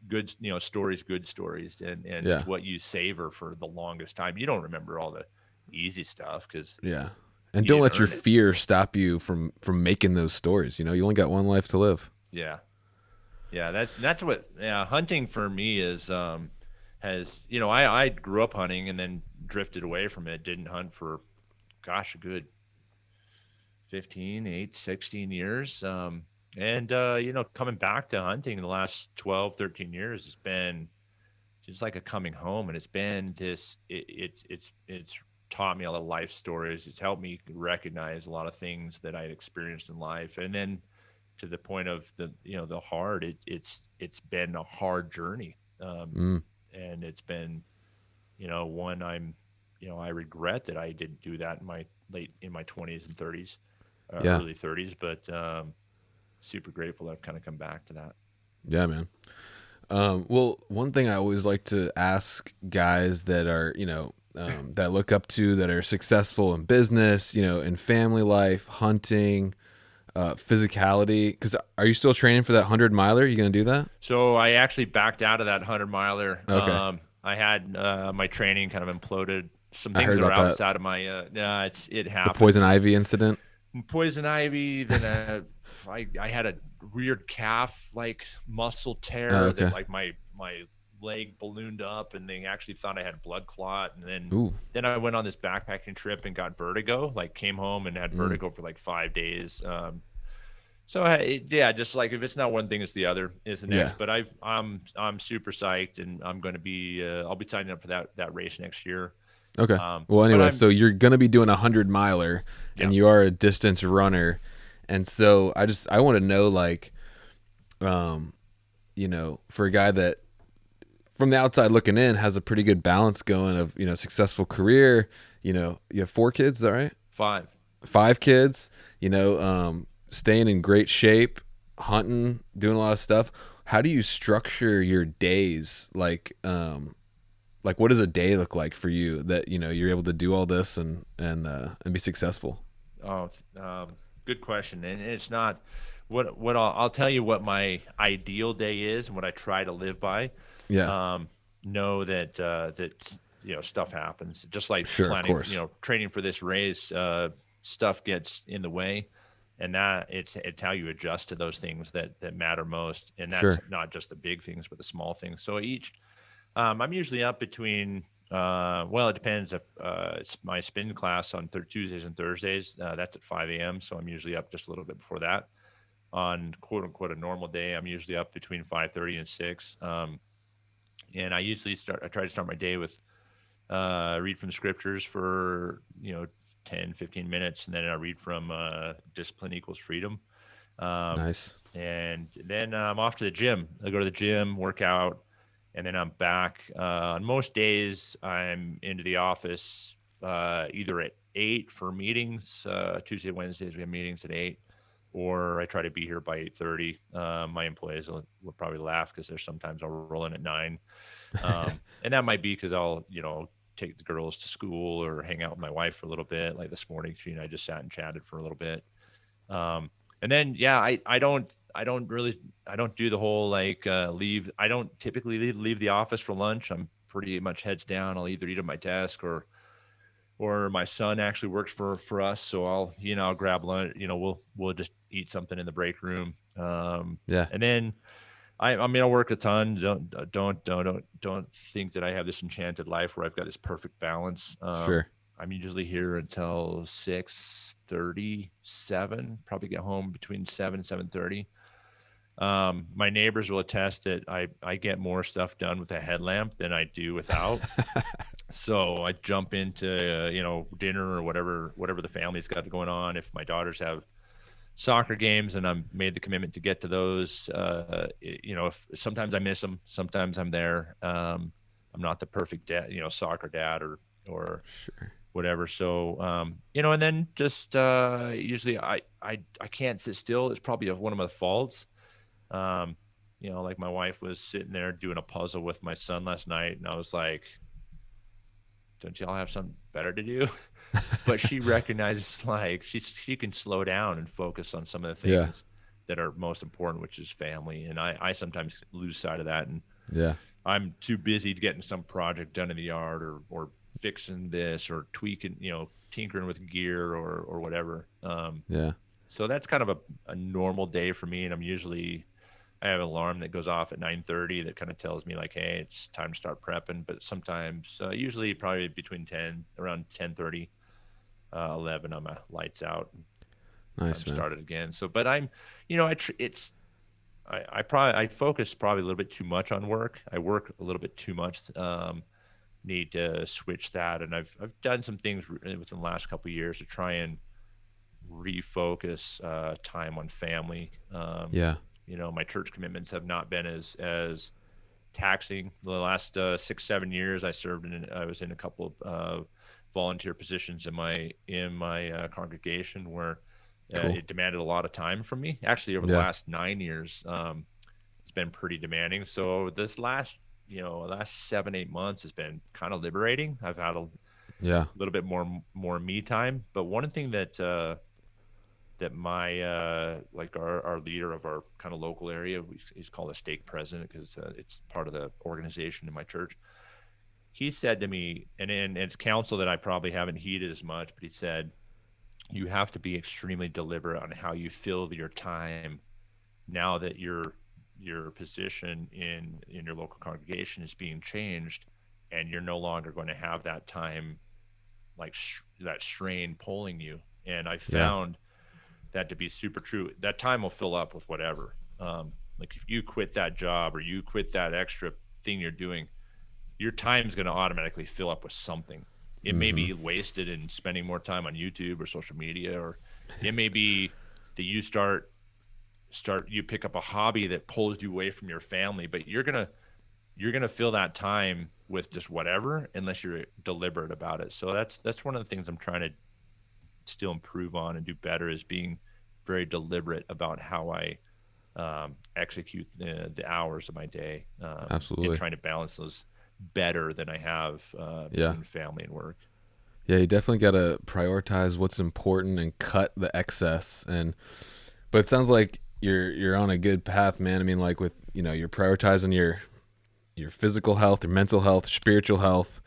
stories good stories, and Yeah. it's what you savor for the longest time. You don't remember all the easy stuff because Yeah. And you don't didn't let your earn it. fear stop you from making those stories. You know, you only got one life to live. Yeah. Yeah, that's what, yeah, hunting for me is has I grew up hunting and then drifted away from it. Didn't hunt for, gosh, a good 16 years. And coming back to hunting in the last 12, 13 years has been just like a coming home. And it's been it's taught me a lot of life stories. It's helped me recognize a lot of things that I had experienced in life. And then to the point of the hard, it's been a hard journey. Mm, And it's been, one I regret that I didn't do that in my 20s and 30s, yeah. early 30s, but super grateful that I've kind of come back to that. Yeah, man. Well, one thing I always like to ask guys that are, that I look up to that are successful in business, in family life, hunting, physicality. Because are you still training for that 100 miler? You gonna do that? So I actually backed out of that 100 miler. Okay, I had my training kind of imploded. Some I things heard that are about that. outside of my it The poison happens. ivy incident. Poison ivy. Then I had a weird calf like muscle Oh, tear that okay. like my leg ballooned up, and they actually thought I had blood clot. And Ooh. then I went on this backpacking trip and got vertigo. Like came home and had Mm, vertigo for like 5 days. So yeah, just like if it's not one thing, it's the other, is the yeah. next. But I'm super psyched, and I'm going to be I'll be signing up for that race next year. Okay. Well, But anyway, I'm so you're gonna be doing a 100 miler, Yeah. and you are a distance runner, and so I want to know like, um, for a guy that from the outside looking in has a pretty good balance going of successful career. You have 4 kids, is that right? 5. 5 kids. Staying in great shape, hunting, doing a lot of stuff. How do you structure your days? Like what does a day look like for you that you're able to do all this and be successful? Oh, good question. And it's not what I'll tell you what my ideal day is and what I try to live by. Yeah, Um, know that stuff happens. Just like sure, of planning, course. training for this race, stuff gets in the way, and that it's how you adjust to those things that matter most. And that's Sure. not just the big things, but the small things. So I'm usually up between, well, it depends if it's my spin class on Tuesdays and Thursdays. That's at 5 a.m. So I'm usually up just a little bit before that. On quote unquote a normal day, I'm usually up between 5:30 and 6. And I try to start my day with read from the scriptures for 10, 15 minutes, and then I read from Discipline Equals Freedom. Um, Nice. and then I'm off to the gym. I go to the gym, work out, and then I'm back. On most days, I'm into the office either at 8 for meetings. Tuesday, Wednesdays, we have meetings at 8, or I try to be here by 8:30. My employees will probably laugh because there's sometimes I'll roll in at 9. And that might be because I'll take the girls to school or hang out with my wife for a little bit. Like this morning, she and I just sat and chatted for a little bit. And then, yeah, I don't do the whole like leave. I don't typically leave the office for lunch. I'm pretty much heads down. I'll either eat at my desk or my son actually works for us. So I'll grab lunch, we'll just eat something in the break room. Yeah. And then I mean, I work a ton. Don't think that I have this enchanted life where I've got this perfect balance. Sure. I'm usually here until 6:30, 7. Probably get home between 7 and 7:30. My neighbors will attest that I get more stuff done with a headlamp than I do without. So I jump into dinner or whatever the family's got going on. If my daughters have soccer games and I'm made the commitment to get to those, if sometimes I miss them, sometimes I'm there. I'm not the perfect dad, soccer dad or Sure. whatever. So, and then just usually I can't sit still. It's probably one of my faults. Like my wife was sitting there doing a puzzle with my son last night, and I was like, don't y'all have something better to do? But she recognizes like she can slow down and focus on some of the things that are most important, which is family. And I sometimes lose sight of that. And I'm too busy getting some project done in the yard or fixing this or tweaking, tinkering with gear or whatever. So that's kind of a normal day for me. And I have an alarm that goes off at 9:30 that kind of tells me like, hey, it's time to start prepping. But sometimes, usually probably around 10:30, 11, I'm lights out. Nice, I'm started again. So, but I'm, I focus probably a little bit too much on work. I work a little bit too much. Need to switch that. And I've done some things within the last couple of years to try and refocus time on family. My church commitments have not been as taxing. The last 6-7 years, I was in a couple of volunteer positions in my congregation where it demanded a lot of time from me. Actually, over the last 9 years, it's been pretty demanding. So this last 7-8 months has been kind of liberating. I've had a little bit more me time. But one thing that my our leader of our kind of local area, he's called a stake president because it's part of the organization in my church. He said to me, and it's counsel that I probably haven't heeded as much, but he said, you have to be extremely deliberate on how you fill your time now that your position in your local congregation is being changed, and you're no longer going to have that time, like that strain pulling you. And I found that to be super true. That time will fill up with whatever. Like if you quit that job or you quit that extra thing you're doing, your time is going to automatically fill up with something. It may be wasted in spending more time on YouTube or social media, or it may be that you you pick up a hobby that pulls you away from your family, but you're going to fill that time with just whatever, unless you're deliberate about it. So that's one of the things I'm trying to still improve on and do better, is being very deliberate about how I execute the hours of my day. Absolutely. And trying to balance those better than I have between family and work. Yeah, you definitely got to prioritize what's important and cut the excess. But it sounds like you're on a good path, man. I mean, like with you're prioritizing your physical health, your mental health, spiritual health,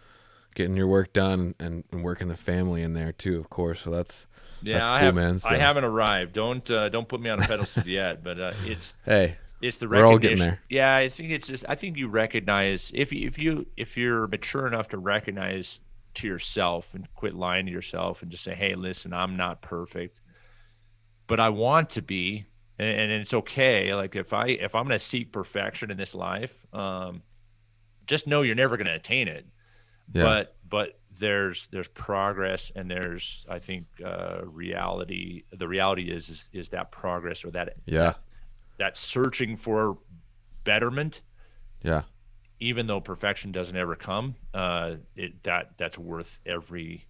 getting your work done, and working the family in there too, of course. So that's cool, man. So. I haven't arrived. Don't put me on a pedestal yet, but it's it's the recognition. We're all getting there. Yeah, I think you recognize if you're mature enough to recognize to yourself and quit lying to yourself and just say, hey, listen, I'm not perfect, but I want to be, and it's okay. Like if I'm going to seek perfection in this life, just know you're never going to attain it. Yeah. But there's progress, and there's, I think, reality. The reality is that progress, or that searching for betterment. Yeah. Even though perfection doesn't ever come, that's worth every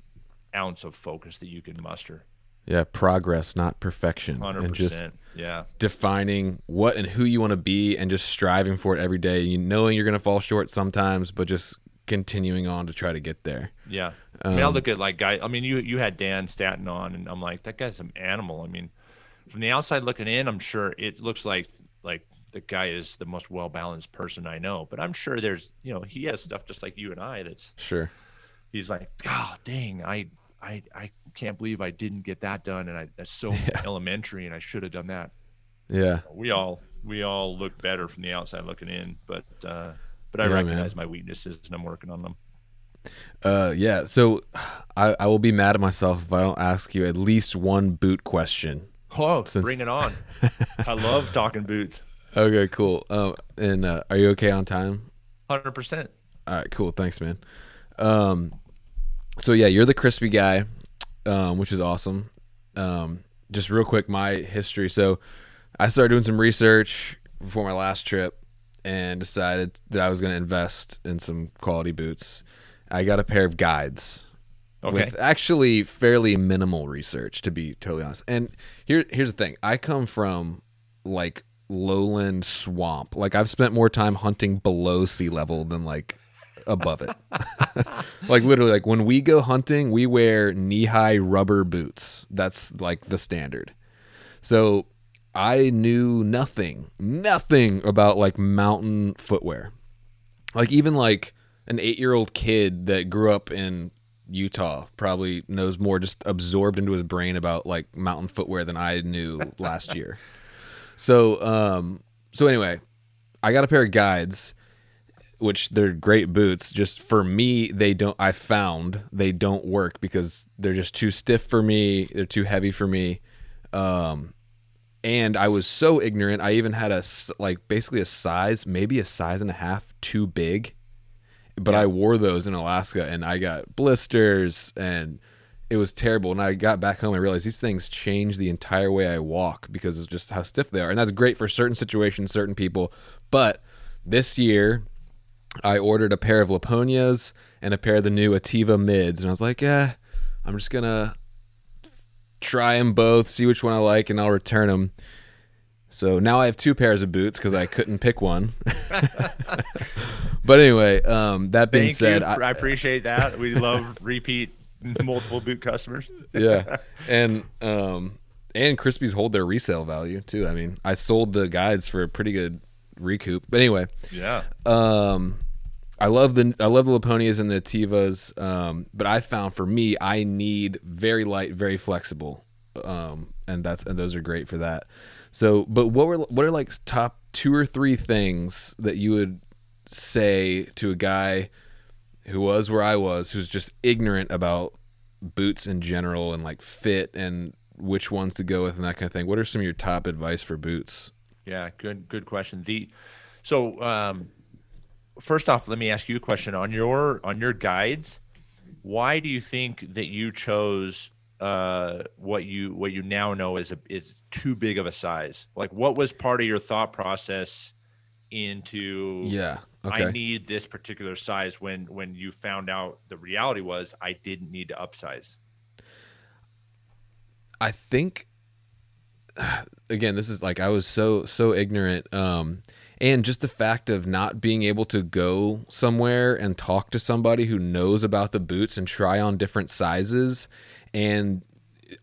ounce of focus that you can muster. Yeah, progress, not perfection. 100%. And just yeah, defining what and who you want to be, and just striving for it every day. You knowing you're going to fall short sometimes, but just continuing on to try to get there. Yeah. I mean, I look at like guy. I mean, you had Dan Statton on, and I'm like, that guy's an animal. I mean, from the outside looking in, I'm sure it looks like the guy is the most well balanced person I know. But I'm sure there's, he has stuff just like you and I. That's Sure. He's like, God dang, I can't believe I didn't get that done, and that's so elementary, and I should have done that. Yeah. We all look better from the outside looking in, but I recognize my weaknesses, and I'm working on them. Yeah. So I will be mad at myself if I don't ask you at least one boot question. Oh, bring it on. I love talking boots. Okay, cool. And are you okay on time? 100%. All right, cool. Thanks, man. So yeah, you're the crispy guy, which is awesome. Just real quick, my history. So I started doing some research before my last trip and decided that I was going to invest in some quality boots. I got a pair of guides with actually fairly minimal research, to be totally honest. And here's the thing. I come from like lowland swamp. Like I've spent more time hunting below sea level than like above it. Like literally, like when we go hunting, we wear knee-high rubber boots. That's like the standard. So I knew nothing about like mountain footwear. Like even like an 8-year-old kid that grew up in Utah probably knows more, just absorbed into his brain about like mountain footwear than I knew last year. So anyway, I got a pair of guides, which they're great boots. Just for me, I found they don't work because they're just too stiff for me. They're too heavy for me. And I was so ignorant. I even had basically maybe a size and a half too big. But I wore those in Alaska and I got blisters and it was terrible. And I got back home and I realized these things change the entire way I walk because of just how stiff they are. And that's great for certain situations, certain people. But this year I ordered a pair of Laponias and a pair of the new Ativa mids. And I was like, I'm just going to try them both, see which one I like, and I'll return them. So now I have 2 pairs of boots because I couldn't pick one. But anyway, that being said, I appreciate that. We love repeat multiple boot customers. Yeah. And Crispies hold their resale value too. I mean, I sold the guides for a pretty good recoup. But anyway, yeah. I love the Laponias and the Ativas, but I found for me I need very light, very flexible, and those are great for that. So, but what are like top 2 or 3 things that you would say to a guy who was where I was, who's just ignorant about boots in general and like fit and which ones to go with and that kind of thing? What are some of your top advice for boots? Yeah, good question. First off, let me ask you a question on your guides. Why do you think that you chose what you now know is too big of a size? Like, what was part of your thought process into I need this particular size when you found out the reality was I didn't need to upsize? I think again, this is like I was so ignorant. And just the fact of not being able to go somewhere and talk to somebody who knows about the boots and try on different sizes, and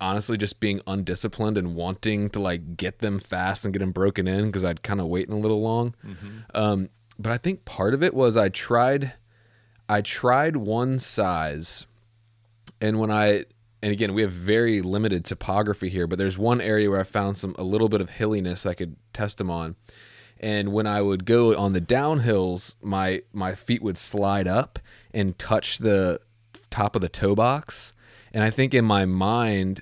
honestly just being undisciplined and wanting to like get them fast and get them broken in because I'd kind of waiting a little long. Mm-hmm. But I think part of it was I tried one size, and and again, we have very limited topography here, but there's one area where I found a little bit of hilliness I could test them on. And when I would go on the downhills, my feet would slide up and touch the top of the toe box. And I think in my mind,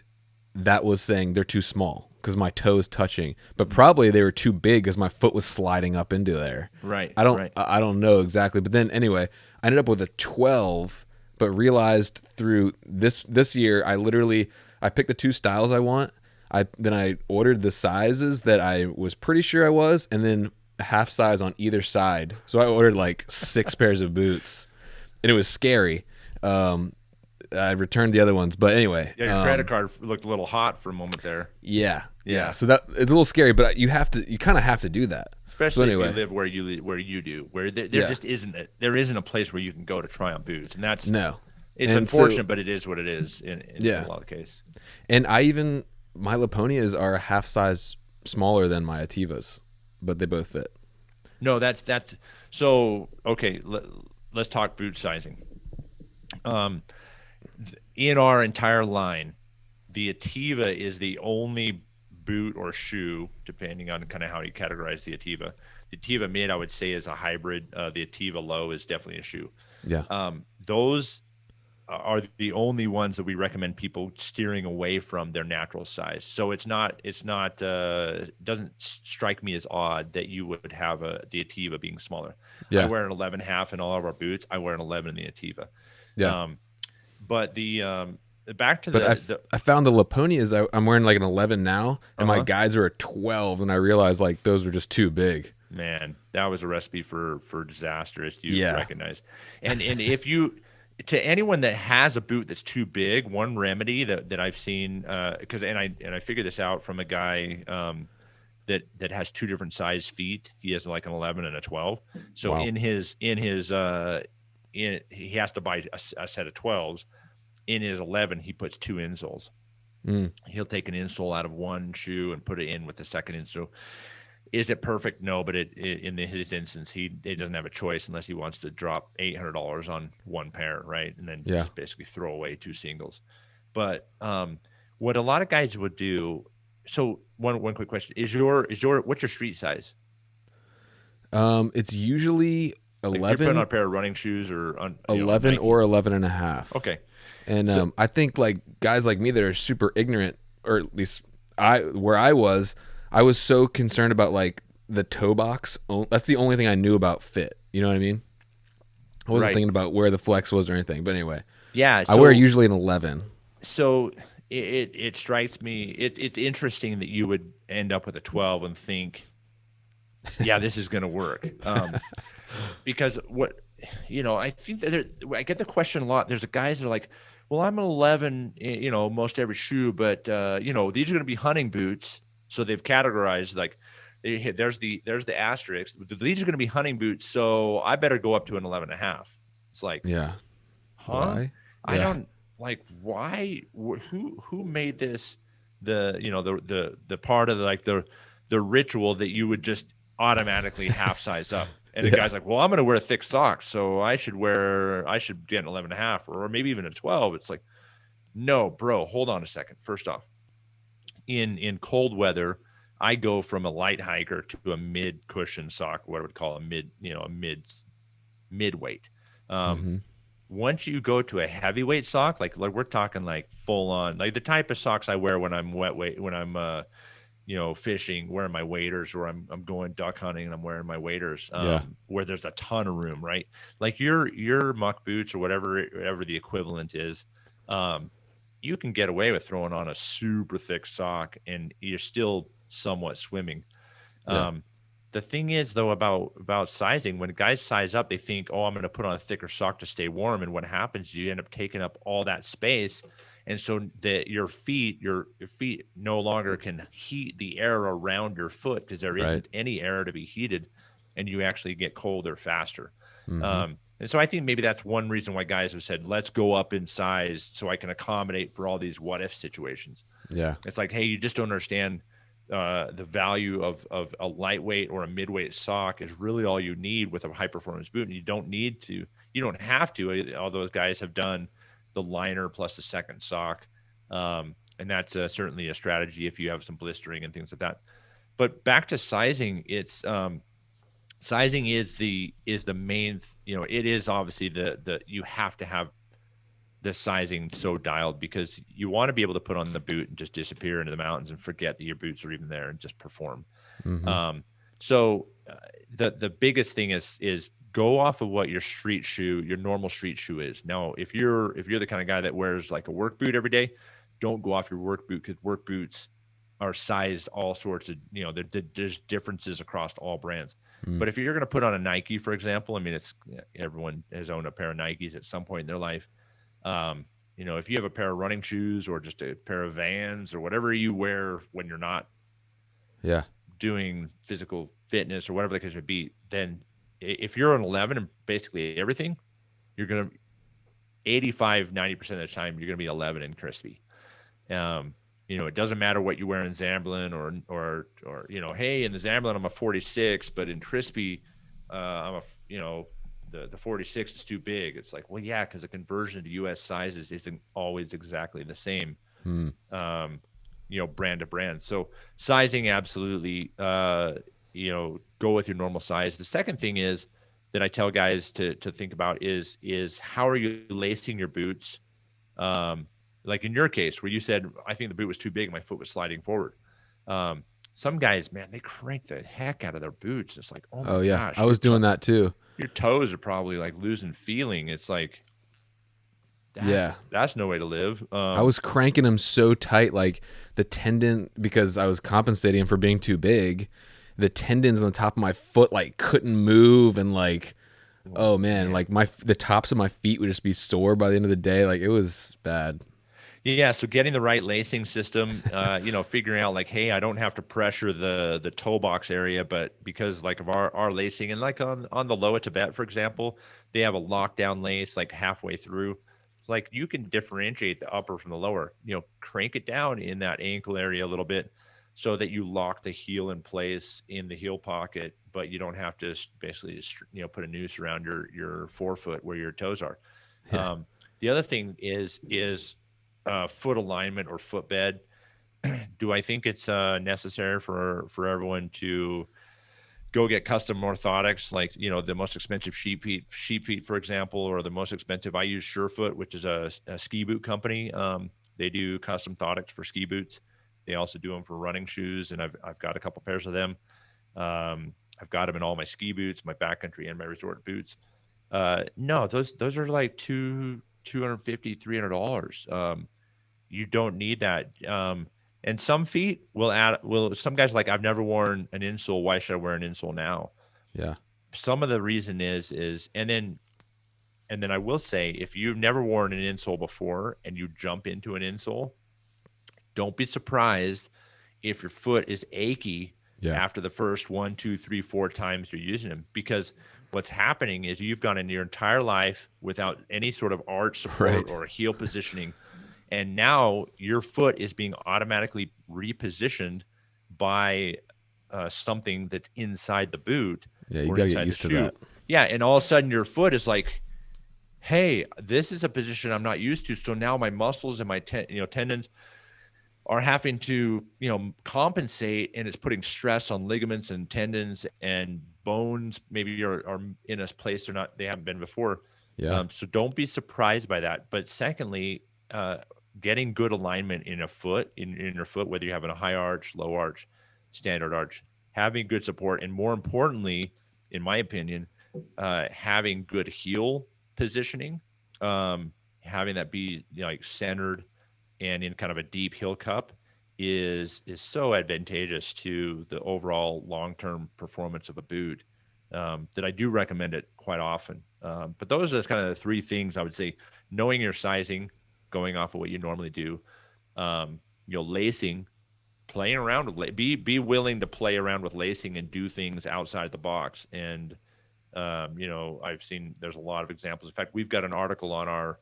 that was saying they're too small because my toe's touching. But probably they were too big because my foot was sliding up into there. Right. I don't know exactly. But then anyway, I ended up with a 12, but realized through this year, I picked the 2 styles I want. Then I ordered the sizes that I was pretty sure I was, and then a half size on either side. So I ordered like 6 pairs of boots, and it was scary. I returned the other ones. But anyway, Yeah, your credit card looked a little hot for a moment there. Yeah. So that it's a little scary, but you kind of have to do that. So Especially if you anyway, live where you do, where there yeah, just isn't a place where you can go to try on boots, and that's no, it's and so unfortunate, but it is what it is in yeah, a lot of cases. and my Laponias are a half size smaller than my Ativas, but they both fit. No, that's so okay. Let's talk boot sizing. Um, in our entire line, the Ativa is the only boot or shoe, depending on kind of how you categorize the Ativa. The Ativa mid, I would say, is a hybrid. The Ativa low is definitely a shoe. Yeah, Those are the only ones that we recommend people steering away from their natural size. So it's not doesn't strike me as odd that you would have the Ativa being smaller. I yeah, wear an 11.5 in all of our boots. I wear an 11 in the Ativa. yeah. But back to But the I found the Laponias. I'm wearing like an 11 now, and my uh-huh. guides are a 12, and I realized like those were just too big. Man, that was a recipe for disaster, as you Yeah, recognize. And if you to anyone that has a boot that's too big, one remedy that I've seen because I figured this out from a guy that has two different size feet. He has like an 11 and a 12. So wow. he has to buy a set of 12s. In his 11, he puts two insoles. Mm, He'll take an insole out of one shoe and put it in with the second insole. Is it perfect? No, but in his instance, he doesn't have a choice unless he wants to drop $800 on one pair, right? And then yeah. just basically throw away two singles. But what a lot of guys would do. So one quick question: what's your street size? It's usually Like if you're putting on 11, a pair of running shoes or on 11 Nikes. or 11 and a half. Okay, And so I think like guys like me that are super ignorant, or at least where I was so concerned about like the toe box. That's the only thing I knew about fit. You know what I mean? I wasn't right, thinking about where the flex was or anything. But anyway, yeah. I wear usually an 11. So it strikes me it's interesting that you would end up with a 12 and think, yeah, this is going to work. Because I think that I get the question a lot. There's guys that are like, well, I'm an 11, most every shoe, but these are going to be hunting boots. So they've categorized like, there's the asterisk. These are going to be hunting boots, so I better go up to an 11 and a half. It's like, Yeah. huh? Why? I Yeah. don't like why. Who made this the part of the ritual that you would just automatically half size up? And the Yeah. guy's like, well, I'm going to wear thick socks, so I should get an 11 and a half or maybe even a 12. It's like, no, bro, hold on a second. First off, in cold weather, I go from a light hiker to a mid cushion sock, what I would call a mid weight. Um, Mm-hmm. Once you go to a heavyweight sock, like we're talking like full on, like the type of socks I wear when I'm when I'm fishing, wearing my waders, or I'm going duck hunting and I'm wearing my waders, Yeah. where there's a ton of room, right? Like your muck boots or whatever the equivalent is, you can get away with throwing on a super thick sock and you're still somewhat swimming. Yeah. The thing is though about sizing, when guys size up, they think, oh, I'm going to put on a thicker sock to stay warm. And what happens, you end up taking up all that space. And so that your feet no longer can heat the air around your foot because there Right. isn't any air to be heated, and you actually get colder faster. Mm-hmm. And so I think maybe that's one reason why guys have said, let's go up in size so I can accommodate for all these what if situations. Yeah. It's like, hey, you just don't understand the value of a lightweight or a midweight sock is really all you need with a high performance boot. And you don't have to. All those guys have done the liner plus the second sock. And that's certainly a strategy if you have some blistering and things like that. But back to sizing, it's sizing is the main, it is obviously the you have to have the sizing so dialed because you want to be able to put on the boot and just disappear into the mountains and forget that your boots are even there and just perform. Mm-hmm. So the biggest thing is go off of what your normal street shoe is. Now, if you're the kind of guy that wears like a work boot every day, don't go off your work boot because work boots are sized all sorts of, there's differences across all brands. Mm. But if you're going to put on a Nike, for example, I mean, everyone has owned a pair of Nikes at some point in their life. if you have a pair of running shoes or just a pair of Vans or whatever you wear when you're not Yeah. doing physical fitness or whatever the case may be, then if you're an 11 and basically everything, you're going to 85, 90% of the time, you're going to be 11 and crispy. It doesn't matter what you wear in Zamblin or hey, in the Zamblin, I'm a 46, but in crispy, I'm the 46 is too big. It's like, well, yeah, because the conversion to US sizes isn't always exactly the same. Hmm. Brand to brand. So sizing, absolutely, go with your normal size. The second thing is that I tell guys to think about is how are you lacing your boots? Like in your case where you said, I think the boot was too big and my foot was sliding forward. Some guys, man, they crank the heck out of their boots. It's like, oh my Oh yeah, gosh, I was doing that too. your toes are probably like losing feeling. It's like, Yeah. that's no way to live. I was cranking them so tight, like the tendon, because I was compensating for being too big. The tendons on the top of my foot like couldn't move, and like, oh man, like the tops of my feet would just be sore by the end of the day. Like it was bad. Yeah, so getting the right lacing system, figuring out like, hey, I don't have to pressure the toe box area, but because like of our lacing, and like on the Loa Tibet, for example, they have a lockdown lace like halfway through. Like you can differentiate the upper from the lower, crank it down in that ankle area a little bit so that you lock the heel in place in the heel pocket, but you don't have to basically just, put a noose around your forefoot where your toes are. Yeah. The other thing is foot alignment or footbed. Do I think it's necessary for everyone to go get custom orthotics, like the most expensive sheep feet, for example, or the most expensive? I use Surefoot, which is a ski boot company. They do custom orthotics for ski boots. They also do them for running shoes, and I've got a couple pairs of them. I've got them in all my ski boots, my backcountry, and my resort boots. No, those are like $250, $300. You don't need that. And some feet some guys are like, I've never worn an insole. Why should I wear an insole now? Yeah. Some of the reason is, and then I will say, if you've never worn an insole before and you jump into an insole, don't be surprised if your foot is achy after the first 1, 2, 3, 4 times you're using them, because what's happening is you've gone in your entire life without any sort of arch support or heel positioning. And now your foot is being automatically repositioned by something that's inside the boot. Yeah, you gotta get used to that. Yeah, and all of a sudden your foot is like, hey, this is a position I'm not used to. So now my muscles and my tendons are having to compensate, and it's putting stress on ligaments and tendons and bones. Maybe are in a place they haven't been before. Yeah. So don't be surprised by that. But secondly, getting good alignment in a foot, in your foot, whether you're having a high arch, low arch, standard arch, having good support, and more importantly, in my opinion, having good heel positioning, having that be like centered and in kind of a deep heel cup is so advantageous to the overall long-term performance of a boot, that I do recommend it quite often. But those are kind of the three things I would say: knowing your sizing, going off of what you normally do, lacing, playing around with be willing to play around with lacing and do things outside the box. And I've seen there's a lot of examples. In fact, we've got an article on our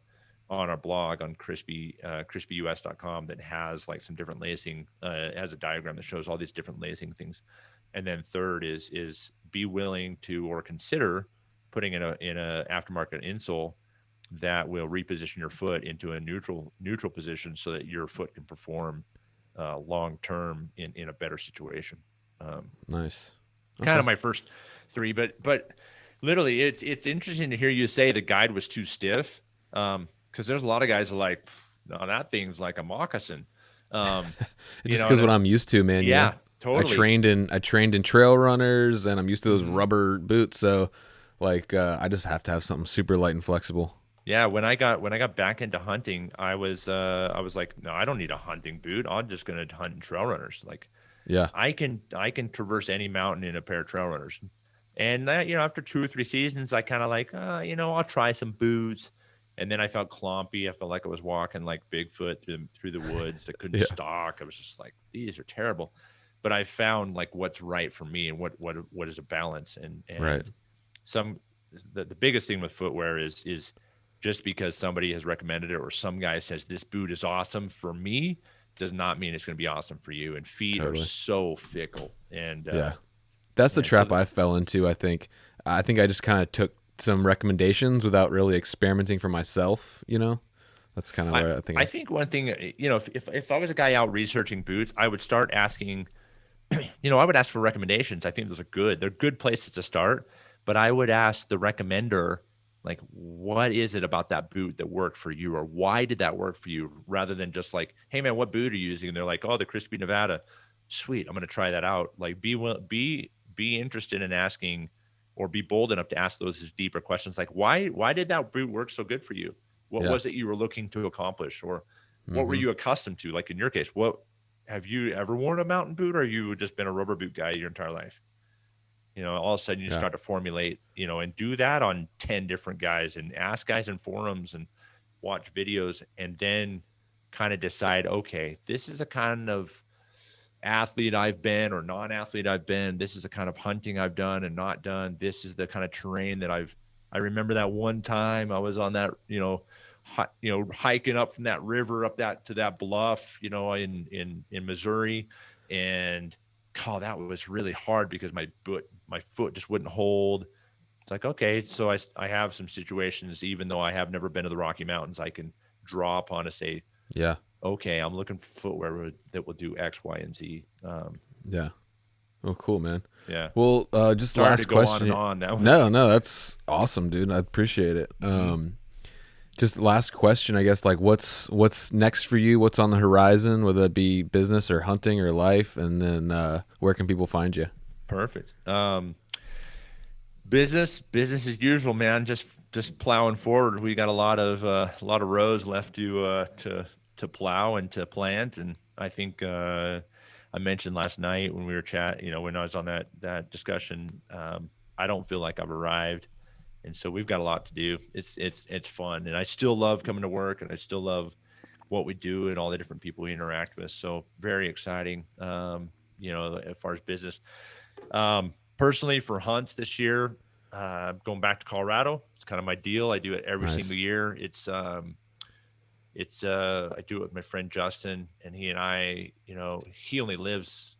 blog on crispyus.com that has like some different lacing. It has a diagram that shows all these different lacing things. And then third is be willing to or consider putting in a aftermarket insole that will reposition your foot into a neutral position so that your foot can perform long term in a better situation. Nice. Okay. Kind of my first three, but literally it's interesting to hear you say the guide was too stiff, because there's a lot of guys that are like, no, that thing's like a moccasin. Just because what I'm used to, man. Yeah, totally. I trained in trail runners, and I'm used to those rubber boots. So, like, I just have to have something super light and flexible. Yeah, when I got back into hunting, I was like, no, I don't need a hunting boot. I'm just gonna hunt in trail runners. Like, yeah, I can traverse any mountain in a pair of trail runners. And that, after 2 or 3 seasons, I kind of like, I'll try some boots. And then I felt clumpy. I felt like I was walking like Bigfoot through the woods. I couldn't Yeah. stalk. I was just like, these are terrible. But I found like what's right for me and what is a balance. Right. And some the biggest thing with footwear is just because somebody has recommended it or some guy says this boot is awesome for me does not mean it's going to be awesome for you. And feet are Totally. so fickle. Yeah. That's the And so trap I fell into, I think. I think I just kind of took some recommendations without really experimenting for myself, you know? That's kind of where I think I think one thing, if I was a guy out researching boots, I would start asking, I would ask for recommendations. I think those are good. They're good places to start. But I would ask the recommender, like, what is it about that boot that worked for you, or why did that work for you, rather than just like, hey man, what boot are you using? And they're like, oh, the Crispy Nevada. Sweet, I'm gonna try that out. Like, be interested in asking, or be bold enough to ask those deeper questions, like why did that boot work so good for you? What Yeah. was it you were looking to accomplish, or what were Mm-hmm. you accustomed to? Like in your case, what have you ever worn a mountain boot, or you just been a rubber boot guy your entire life? All of a sudden you Yeah. start to formulate, and do that on 10 different guys and ask guys in forums and watch videos, and then kind of decide, okay, this is a kind of athlete I've been or non-athlete I've been. This is the kind of hunting I've done and not done. This is the kind of terrain that I remember that one time I was on that, hiking up from that river up that to that bluff, in Missouri. And that was really hard because my foot just wouldn't hold. It's like, okay, so I have some situations, even though I have never been to the Rocky Mountains, I can draw upon to say, Yeah. okay, I'm looking for footwear that will do X, Y, and Z. Yeah. Oh, cool, man. Yeah. Well, just Sorry last to go question. on and on. No, that's awesome, dude. I appreciate it. Just last question, I guess. Like, what's next for you? What's on the horizon? Whether it be business or hunting or life, and then where can people find you? Perfect. Business as usual, man. Just plowing forward. We got a lot of rows left to plow and to plant, and I think I mentioned last night when we were when I was on that discussion, I don't feel like I've arrived, and so we've got a lot to do. It's fun, and I still love coming to work, and I still love what we do and all the different people we interact with. So very exciting. As far as business, personally for hunts this year, going back to Colorado, it's kind of my deal. I do it every Nice. single year. I do it with my friend Justin, and he and I, he lives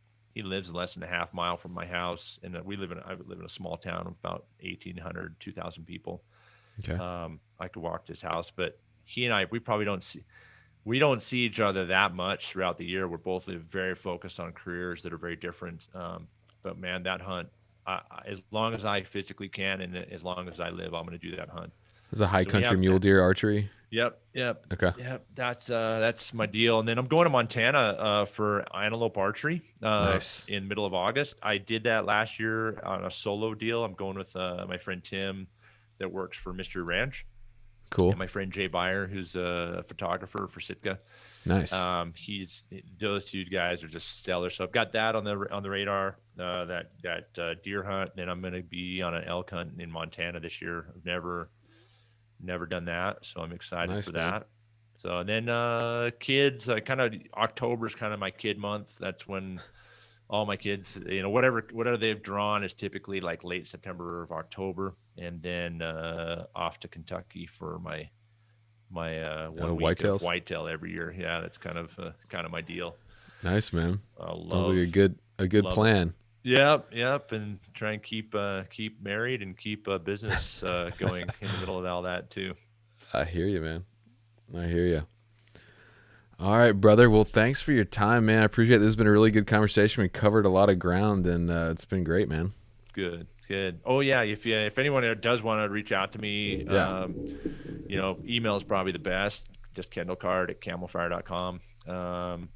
less than a half mile from my house, and I live in a small town of about 1,800, 2,000 people. Okay. I could walk to his house, but he and I, we don't see each other that much throughout the year. We're both very focused on careers that are very different. But man, that hunt, as long as I physically can, and as long as I live, I'm going to do that hunt. It's a high So country mule deer archery. Yep. Okay. Yep. That's my deal. And then I'm going to Montana for antelope archery Nice. in middle of August. I did that last year on a solo deal. I'm going with my friend Tim that works for Mystery Ranch, Cool. and my friend Jay Beyer, who's a photographer for Sitka. Nice. Those two guys are just stellar. So I've got that on the radar, that deer hunt. And then I'm going to be on an elk hunt in Montana this year. I've never done that, so I'm excited for that. So, and then kids, October is kind of my kid month. That's when all my kids, whatever they've drawn is typically like late September or October, and then off to Kentucky for my 1 week of whitetail every year. Yeah, that's kind of my deal. Nice, man. Sounds like a good plan. Yep, and try and keep married and keep business going in the middle of all that too. I hear you, man. I hear you. All right, brother. Well, thanks for your time, man. I appreciate it. This has been a really good conversation. We covered a lot of ground, and it's been great, man. Good. Oh yeah, if anyone does want to reach out to me, email is probably the best. Just kendallcard@camelfire.com.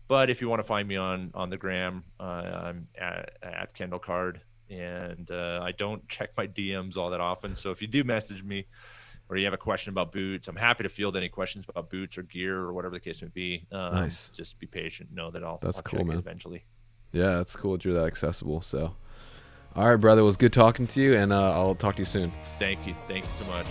But if you want to find me on the gram, I'm at KENDALL, and I don't check my DMs all that often. So if you do message me or you have a question about boots, I'm happy to field any questions about boots or gear or whatever the case may be. Nice. Just be patient. Know that I'll cool, check man. it eventually. Yeah, that's cool that you're that accessible. So, all right, brother. It was good talking to you, and I'll talk to you soon. Thank you so much.